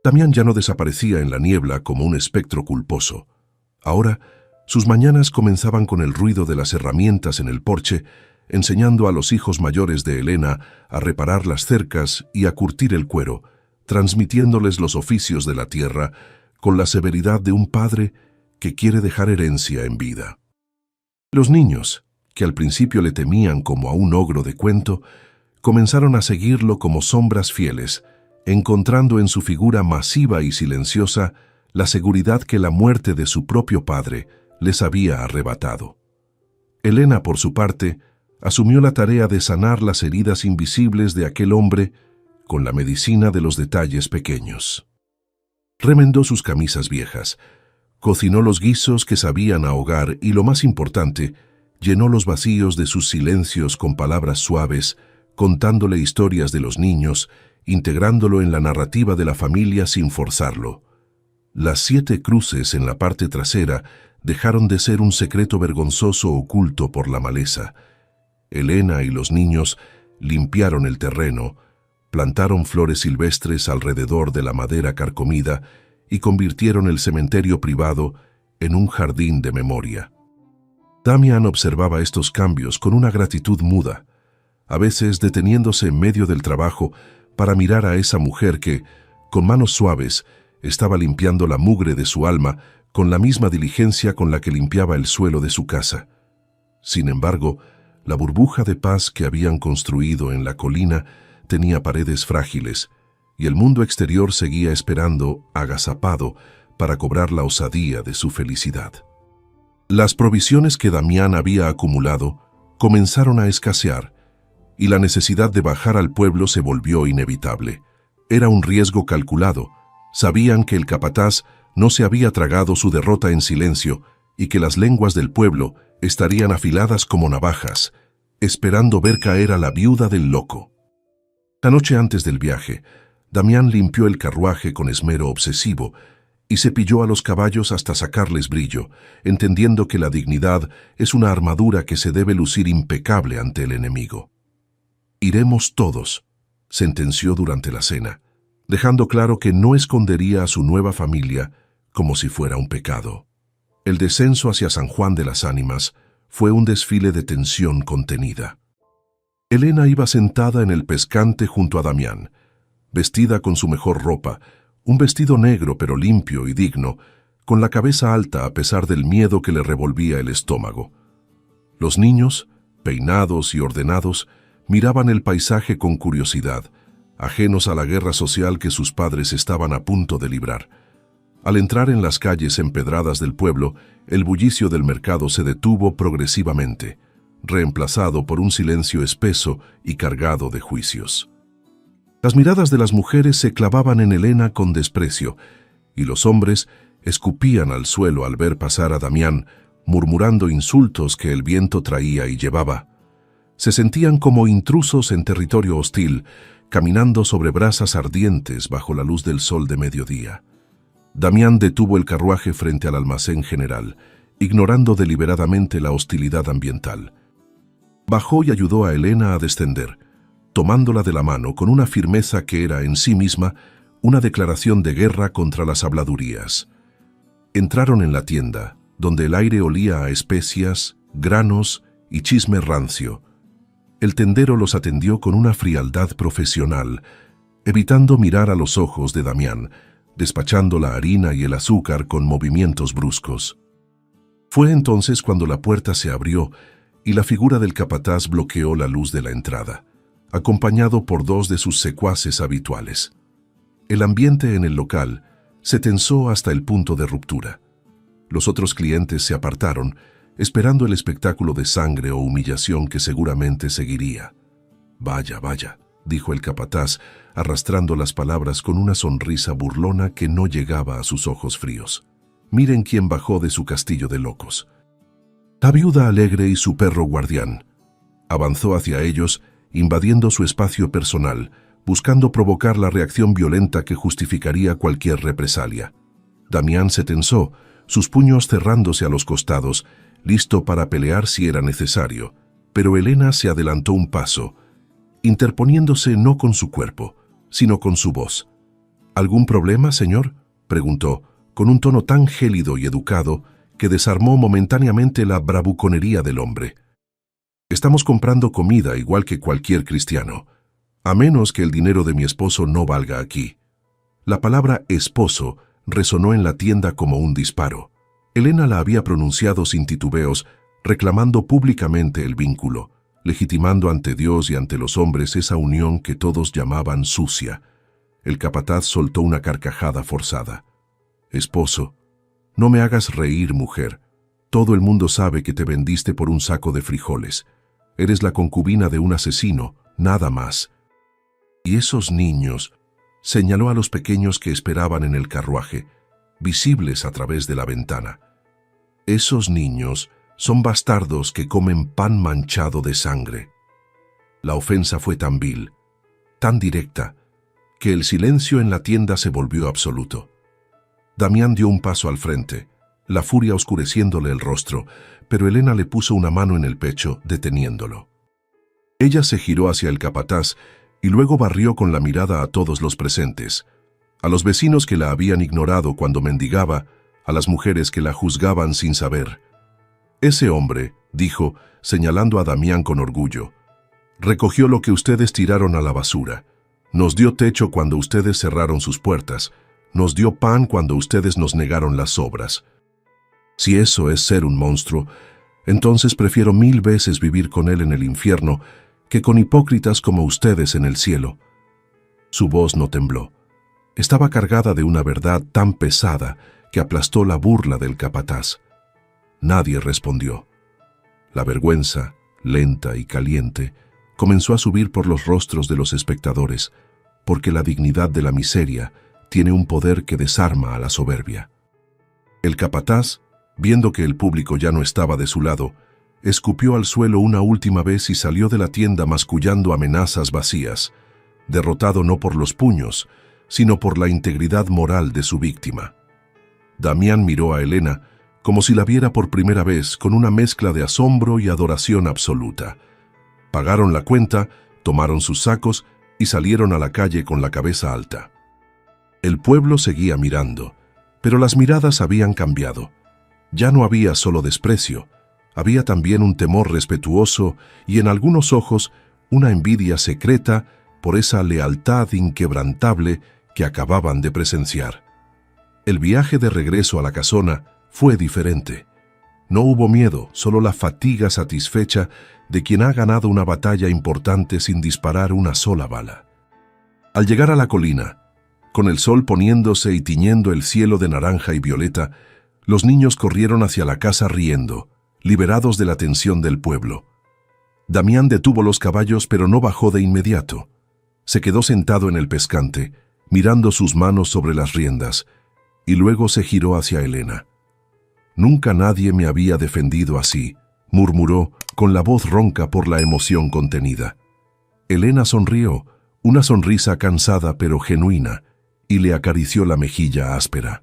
Damián ya no desaparecía en la niebla como un espectro culposo. Ahora, sus mañanas comenzaban con el ruido de las herramientas en el porche, enseñando a los hijos mayores de Elena a reparar las cercas y a curtir el cuero, transmitiéndoles los oficios de la tierra con la severidad de un padre que quiere dejar herencia en vida. Los niños, que al principio le temían como a un ogro de cuento, comenzaron a seguirlo como sombras fieles, encontrando en su figura masiva y silenciosa la seguridad que la muerte de su propio padre les había arrebatado. Elena, por su parte, asumió la tarea de sanar las heridas invisibles de aquel hombre con la medicina de los detalles pequeños. Remendó sus camisas viejas, cocinó los guisos que sabían ahogar y, lo más importante, llenó los vacíos de sus silencios con palabras suaves, contándole historias de los niños, integrándolo en la narrativa de la familia sin forzarlo. Las 7 cruces en la parte trasera dejaron de ser un secreto vergonzoso oculto por la maleza. Elena y los niños limpiaron el terreno, plantaron flores silvestres alrededor de la madera carcomida y convirtieron el cementerio privado en un jardín de memoria. Damián observaba estos cambios con una gratitud muda, a veces deteniéndose en medio del trabajo para mirar a esa mujer que, con manos suaves, estaba limpiando la mugre de su alma con la misma diligencia con la que limpiaba el suelo de su casa. Sin embargo, la burbuja de paz que habían construido en la colina tenía paredes frágiles, y el mundo exterior seguía esperando, agazapado, para cobrar la osadía de su felicidad. Las provisiones que Damián había acumulado comenzaron a escasear, y la necesidad de bajar al pueblo se volvió inevitable. Era un riesgo calculado. Sabían que el capataz no se había tragado su derrota en silencio y que las lenguas del pueblo estarían afiladas como navajas, esperando ver caer a la viuda del loco. La noche antes del viaje, Damián limpió el carruaje con esmero obsesivo y cepilló a los caballos hasta sacarles brillo, entendiendo que la dignidad es una armadura que se debe lucir impecable ante el enemigo. «Iremos todos», sentenció durante la cena, dejando claro que no escondería a su nueva familia como si fuera un pecado. El descenso hacia San Juan de las Ánimas fue un desfile de tensión contenida. Elena iba sentada en el pescante junto a Damián, vestida con su mejor ropa, un vestido negro pero limpio y digno, con la cabeza alta a pesar del miedo que le revolvía el estómago. Los niños, peinados y ordenados, miraban el paisaje con curiosidad, ajenos a la guerra social que sus padres estaban a punto de librar. Al entrar en las calles empedradas del pueblo, el bullicio del mercado se detuvo progresivamente, reemplazado por un silencio espeso y cargado de juicios. Las miradas de las mujeres se clavaban en Elena con desprecio, y los hombres escupían al suelo al ver pasar a Damián, murmurando insultos que el viento traía y llevaba. Se sentían como intrusos en territorio hostil, caminando sobre brasas ardientes bajo la luz del sol de mediodía. Damián detuvo el carruaje frente al almacén general, ignorando deliberadamente la hostilidad ambiental. Bajó y ayudó a Elena a descender, tomándola de la mano con una firmeza que era en sí misma una declaración de guerra contra las habladurías. Entraron en la tienda, donde el aire olía a especias, granos y chisme rancio. El tendero los atendió con una frialdad profesional, evitando mirar a los ojos de Damián, despachando la harina y el azúcar con movimientos bruscos. Fue entonces cuando la puerta se abrió y la figura del capataz bloqueó la luz de la entrada, acompañado por 2 de sus secuaces habituales. El ambiente en el local se tensó hasta el punto de ruptura. Los otros clientes se apartaron, esperando el espectáculo de sangre o humillación que seguramente seguiría. «Vaya, vaya», dijo el capataz, arrastrando las palabras con una sonrisa burlona que no llegaba a sus ojos fríos. «Miren quién bajó de su castillo de locos». La viuda alegre y su perro guardián. Avanzó hacia ellos, invadiendo su espacio personal, buscando provocar la reacción violenta que justificaría cualquier represalia. Damián se tensó, sus puños cerrándose a los costados, listo para pelear si era necesario, pero Elena se adelantó un paso, interponiéndose no con su cuerpo, sino con su voz. ¿Algún problema, señor?, preguntó, con un tono tan gélido y educado que desarmó momentáneamente la bravuconería del hombre. Estamos comprando comida igual que cualquier cristiano, a menos que el dinero de mi esposo no valga aquí. La palabra esposo resonó en la tienda como un disparo. Elena la había pronunciado sin titubeos, reclamando públicamente el vínculo, legitimando ante Dios y ante los hombres esa unión que todos llamaban sucia. El capataz soltó una carcajada forzada. Esposo, no me hagas reír, mujer. Todo el mundo sabe que te vendiste por un saco de frijoles. Eres la concubina de un asesino, nada más. Y esos niños, señaló a los pequeños que esperaban en el carruaje, visibles a través de la ventana. Esos niños son bastardos que comen pan manchado de sangre. La ofensa fue tan vil, tan directa, que el silencio en la tienda se volvió absoluto. Damián dio un paso al frente, la furia oscureciéndole el rostro, pero Elena le puso una mano en el pecho, deteniéndolo. Ella se giró hacia el capataz y luego barrió con la mirada a todos los presentes, a los vecinos que la habían ignorado cuando mendigaba, a las mujeres que la juzgaban sin saber. Ese hombre, dijo, señalando a Damián con orgullo, recogió lo que ustedes tiraron a la basura, nos dio techo cuando ustedes cerraron sus puertas, nos dio pan cuando ustedes nos negaron las obras. Si eso es ser un monstruo, entonces prefiero 1000 veces vivir con él en el infierno que con hipócritas como ustedes en el cielo. Su voz no tembló. Estaba cargada de una verdad tan pesada que aplastó la burla del capataz. Nadie respondió. La vergüenza, lenta y caliente, comenzó a subir por los rostros de los espectadores, porque la dignidad de la miseria tiene un poder que desarma a la soberbia. El capataz, viendo que el público ya no estaba de su lado, escupió al suelo una última vez y salió de la tienda mascullando amenazas vacías, derrotado no por los puños, sino por la integridad moral de su víctima. Damián miró a Elena como si la viera por primera vez, con una mezcla de asombro y adoración absoluta. Pagaron la cuenta, tomaron sus sacos y salieron a la calle con la cabeza alta. El pueblo seguía mirando, pero las miradas habían cambiado. Ya no había solo desprecio, había también un temor respetuoso y en algunos ojos una envidia secreta por esa lealtad inquebrantable que acababan de presenciar. El viaje de regreso a la casona fue diferente. No hubo miedo, solo la fatiga satisfecha de quien ha ganado una batalla importante sin disparar una sola bala. Al llegar a la colina, con el sol poniéndose y tiñendo el cielo de naranja y violeta, los niños corrieron hacia la casa riendo, liberados de la tensión del pueblo. Damián detuvo los caballos, pero no bajó de inmediato. Se quedó sentado en el pescante, mirando sus manos sobre las riendas, y luego se giró hacia Elena. «Nunca nadie me había defendido así», murmuró, con la voz ronca por la emoción contenida. Elena sonrió, una sonrisa cansada pero genuina, y le acarició la mejilla áspera.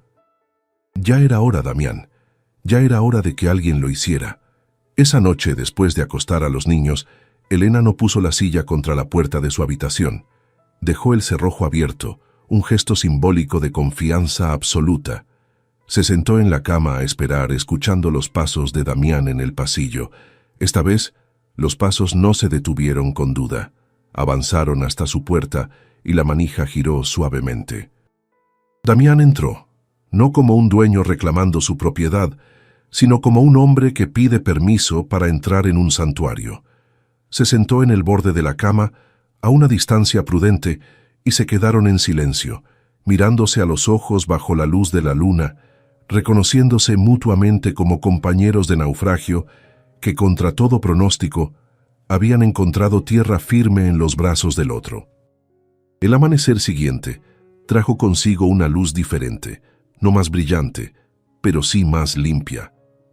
Ya era hora, Damián. Ya era hora de que alguien lo hiciera. Esa noche, después de acostar a los niños, Elena no puso la silla contra la puerta de su habitación. Dejó el cerrojo abierto, un gesto simbólico de confianza absoluta. Se sentó en la cama a esperar, escuchando los pasos de Damián en el pasillo. Esta vez, los pasos no se detuvieron con duda. Avanzaron hasta su puerta y la manija giró suavemente. Damián entró, no como un dueño reclamando su propiedad, sino como un hombre que pide permiso para entrar en un santuario. Se sentó en el borde de la cama, a una distancia prudente, y se quedaron en silencio, mirándose a los ojos bajo la luz de la luna, reconociéndose mutuamente como compañeros de naufragio que, contra todo pronóstico, habían encontrado tierra firme en los brazos del otro. El amanecer siguiente trajo consigo una luz diferente, no más brillante, pero sí más limpia,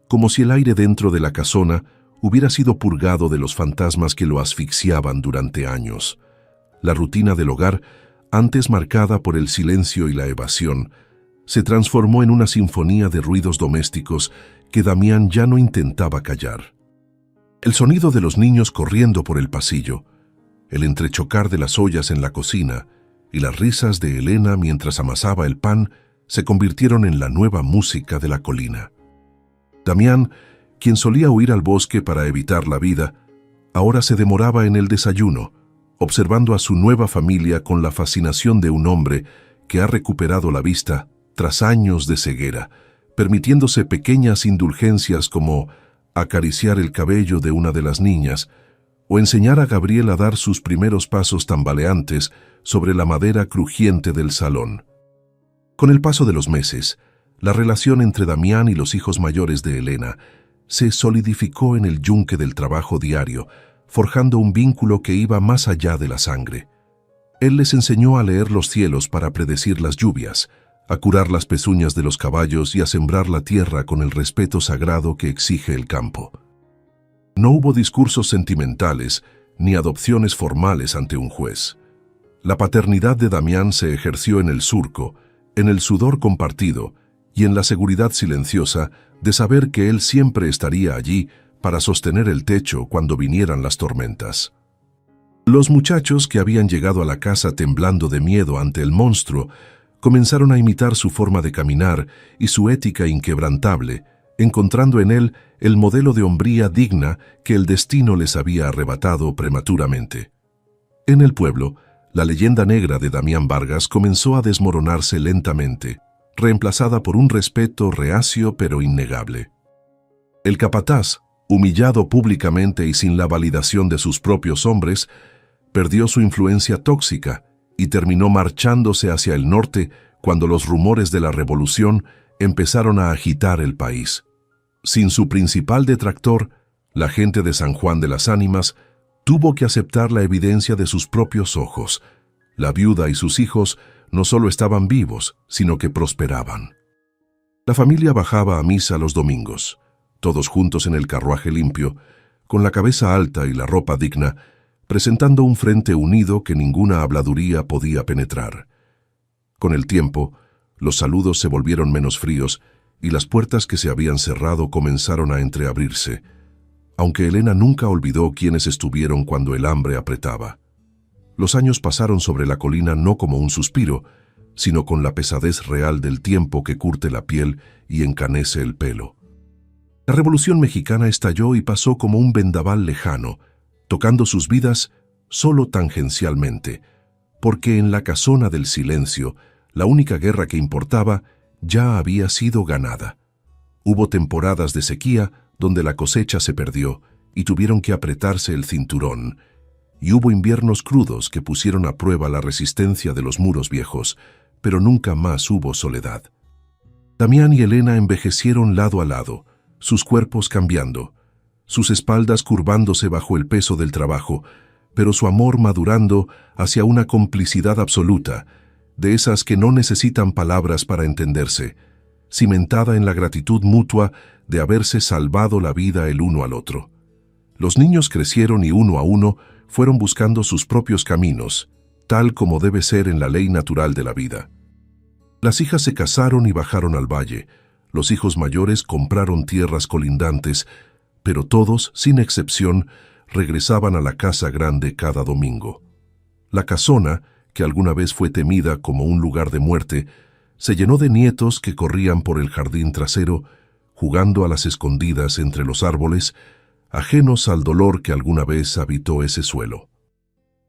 como si el aire dentro de la casona hubiera sido purgado de los fantasmas que lo asfixiaban durante años. La rutina del hogar, antes marcada por el silencio y la evasión, se transformó en una sinfonía de ruidos domésticos que Damián ya no intentaba callar. El sonido de los niños corriendo por el pasillo, el entrechocar de las ollas en la cocina y las risas de Elena mientras amasaba el pan se convirtieron en la nueva música de la colina. Damián, quien solía huir al bosque para evitar la vida, ahora se demoraba en el desayuno, observando a su nueva familia con la fascinación de un hombre que ha recuperado la vista tras años de ceguera, permitiéndose pequeñas indulgencias como acariciar el cabello de una de las niñas o enseñar a Gabriel a dar sus primeros pasos tambaleantes sobre la madera crujiente del salón. Con el paso de los meses, la relación entre Damián y los hijos mayores de Elena se solidificó en el yunque del trabajo diario, forjando un vínculo que iba más allá de la sangre. Él les enseñó a leer los cielos para predecir las lluvias, a curar las pezuñas de los caballos y a sembrar la tierra con el respeto sagrado que exige el campo. No hubo discursos sentimentales ni adopciones formales ante un juez. La paternidad de Damián se ejerció en el surco, en el sudor compartido y en la seguridad silenciosa de saber que él siempre estaría allí para sostener el techo cuando vinieran las tormentas. Los muchachos que habían llegado a la casa temblando de miedo ante el monstruo comenzaron a imitar su forma de caminar y su ética inquebrantable, encontrando en él el modelo de hombría digna que el destino les había arrebatado prematuramente. En el pueblo, la leyenda negra de Damián Vargas comenzó a desmoronarse lentamente, reemplazada por un respeto reacio pero innegable. El capataz, humillado públicamente y sin la validación de sus propios hombres, perdió su influencia tóxica y terminó marchándose hacia el norte cuando los rumores de la revolución empezaron a agitar el país. Sin su principal detractor, la gente de San Juan de las Ánimas tuvo que aceptar la evidencia de sus propios ojos. La viuda y sus hijos no solo estaban vivos, sino que prosperaban. La familia bajaba a misa los domingos, todos juntos en el carruaje limpio, con la cabeza alta y la ropa digna, presentando un frente unido que ninguna habladuría podía penetrar. Con el tiempo, los saludos se volvieron menos fríos y las puertas que se habían cerrado comenzaron a entreabrirse, aunque Elena nunca olvidó quiénes estuvieron cuando el hambre apretaba. Los años pasaron sobre la colina no como un suspiro, sino con la pesadez real del tiempo que curte la piel y encanece el pelo. La Revolución Mexicana estalló y pasó como un vendaval lejano, tocando sus vidas solo tangencialmente, porque en la casona del silencio, la única guerra que importaba ya había sido ganada. Hubo temporadas de sequía donde la cosecha se perdió y tuvieron que apretarse el cinturón, y hubo inviernos crudos que pusieron a prueba la resistencia de los muros viejos, pero nunca más hubo soledad. Damián y Elena envejecieron lado a lado, sus cuerpos cambiando, sus espaldas curvándose bajo el peso del trabajo, pero su amor madurando hacia una complicidad absoluta, de esas que no necesitan palabras para entenderse, cimentada en la gratitud mutua de haberse salvado la vida el uno al otro. Los niños crecieron y uno a uno fueron buscando sus propios caminos, tal como debe ser en la ley natural de la vida. Las hijas se casaron y bajaron al valle, los hijos mayores compraron tierras colindantes, pero todos, sin excepción, regresaban a la casa grande cada domingo. La casona, que alguna vez fue temida como un lugar de muerte, se llenó de nietos que corrían por el jardín trasero, jugando a las escondidas entre los árboles, ajenos al dolor que alguna vez habitó ese suelo.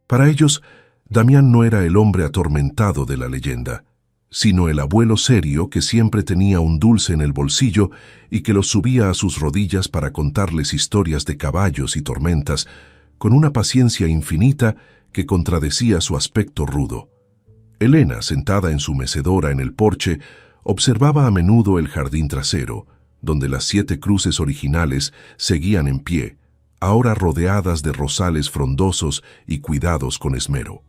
Para ellos, Damián no era el hombre atormentado de la leyenda, sino el abuelo serio que siempre tenía un dulce en el bolsillo y que los subía a sus rodillas para contarles historias de caballos y tormentas, con una paciencia infinita que contradecía su aspecto rudo. Elena, sentada en su mecedora en el porche, observaba a menudo el jardín trasero, donde las 7 cruces originales seguían en pie, ahora rodeadas de rosales frondosos y cuidados con esmero.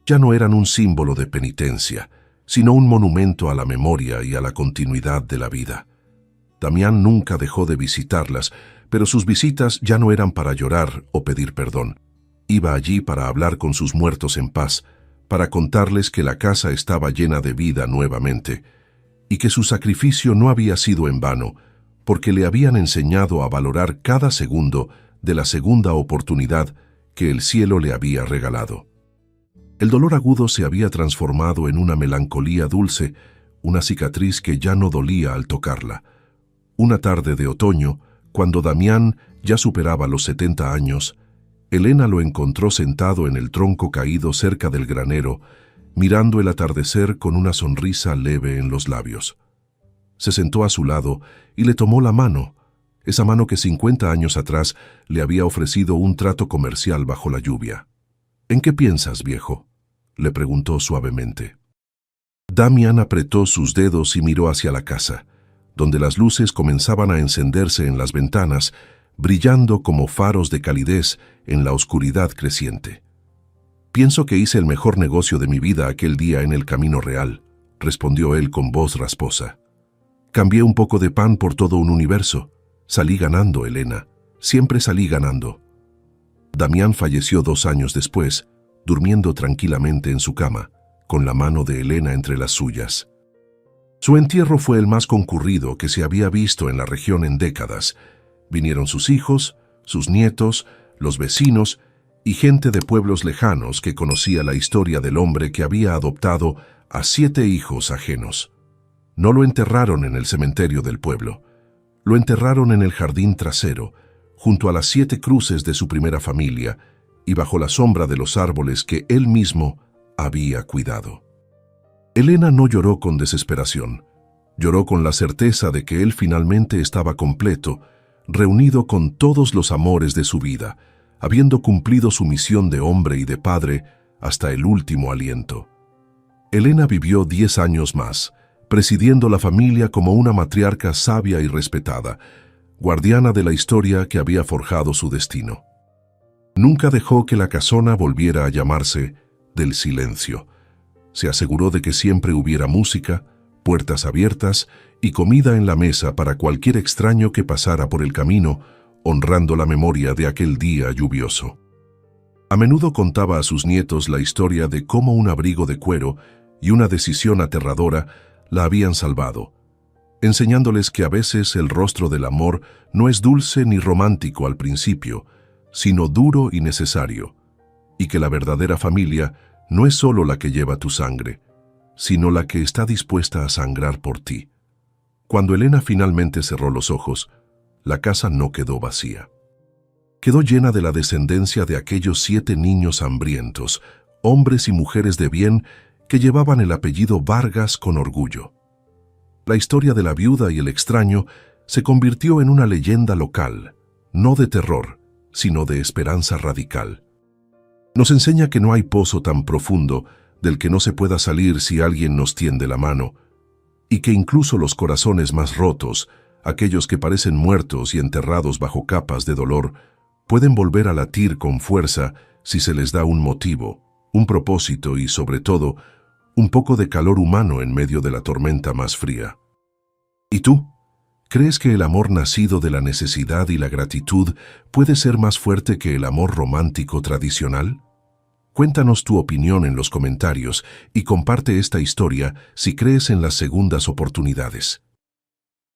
Ya no eran un símbolo de penitencia, sino un monumento a la memoria y a la continuidad de la vida. Damián nunca dejó de visitarlas, pero sus visitas ya no eran para llorar o pedir perdón. Iba allí para hablar con sus muertos en paz, para contarles que la casa estaba llena de vida nuevamente, y que su sacrificio no había sido en vano, porque le habían enseñado a valorar cada segundo de la segunda oportunidad que el cielo le había regalado. El dolor agudo se había transformado en una melancolía dulce, una cicatriz que ya no dolía al tocarla. Una tarde de otoño, cuando Damián ya superaba los 70 años, Elena lo encontró sentado en el tronco caído cerca del granero, mirando el atardecer con una sonrisa leve en los labios. Se sentó a su lado y le tomó la mano, esa mano que 50 años atrás le había ofrecido un trato comercial bajo la lluvia. «¿En qué piensas, viejo?», le preguntó suavemente. Damián apretó sus dedos y miró hacia la casa, donde las luces comenzaban a encenderse en las ventanas, brillando como faros de calidez en la oscuridad creciente. «Pienso que hice el mejor negocio de mi vida aquel día en el Camino Real», respondió él con voz rasposa. «Cambié un poco de pan por todo un universo. Salí ganando, Elena. Siempre salí ganando». Damián falleció 2 años después, durmiendo tranquilamente en su cama, con la mano de Elena entre las suyas. Su entierro fue el más concurrido que se había visto en la región en décadas. Vinieron sus hijos, sus nietos, los vecinos y gente de pueblos lejanos que conocía la historia del hombre que había adoptado a 7 hijos ajenos. No lo enterraron en el cementerio del pueblo. Lo enterraron en el jardín trasero, junto a las 7 cruces de su primera familia y bajo la sombra de los árboles que él mismo había cuidado. Elena no lloró con desesperación. Lloró con la certeza de que él finalmente estaba completo, reunido con todos los amores de su vida, habiendo cumplido su misión de hombre y de padre hasta el último aliento. Elena vivió 10 años más, presidiendo la familia como una matriarca sabia y respetada, guardiana de la historia que había forjado su destino. Nunca dejó que la casona volviera a llamarse del silencio. Se aseguró de que siempre hubiera música, puertas abiertas y comida en la mesa para cualquier extraño que pasara por el camino, honrando la memoria de aquel día lluvioso. A menudo contaba a sus nietos la historia de cómo un abrigo de cuero y una decisión aterradora la habían salvado, enseñándoles que a veces el rostro del amor no es dulce ni romántico al principio, sino duro y necesario, y que la verdadera familia no es solo la que lleva tu sangre, sino la que está dispuesta a sangrar por ti. Cuando Elena finalmente cerró los ojos, la casa no quedó vacía. Quedó llena de la descendencia de aquellos 7 niños hambrientos, hombres y mujeres de bien que llevaban el apellido Vargas con orgullo. La historia de la viuda y el extraño se convirtió en una leyenda local, no de terror, sino de esperanza radical. Nos enseña que no hay pozo tan profundo del que no se pueda salir si alguien nos tiende la mano, y que incluso los corazones más rotos, aquellos que parecen muertos y enterrados bajo capas de dolor, pueden volver a latir con fuerza si se les da un motivo, un propósito y, sobre todo, un poco de calor humano en medio de la tormenta más fría. ¿Y tú? ¿Crees que el amor nacido de la necesidad y la gratitud puede ser más fuerte que el amor romántico tradicional? Cuéntanos tu opinión en los comentarios y comparte esta historia si crees en las segundas oportunidades.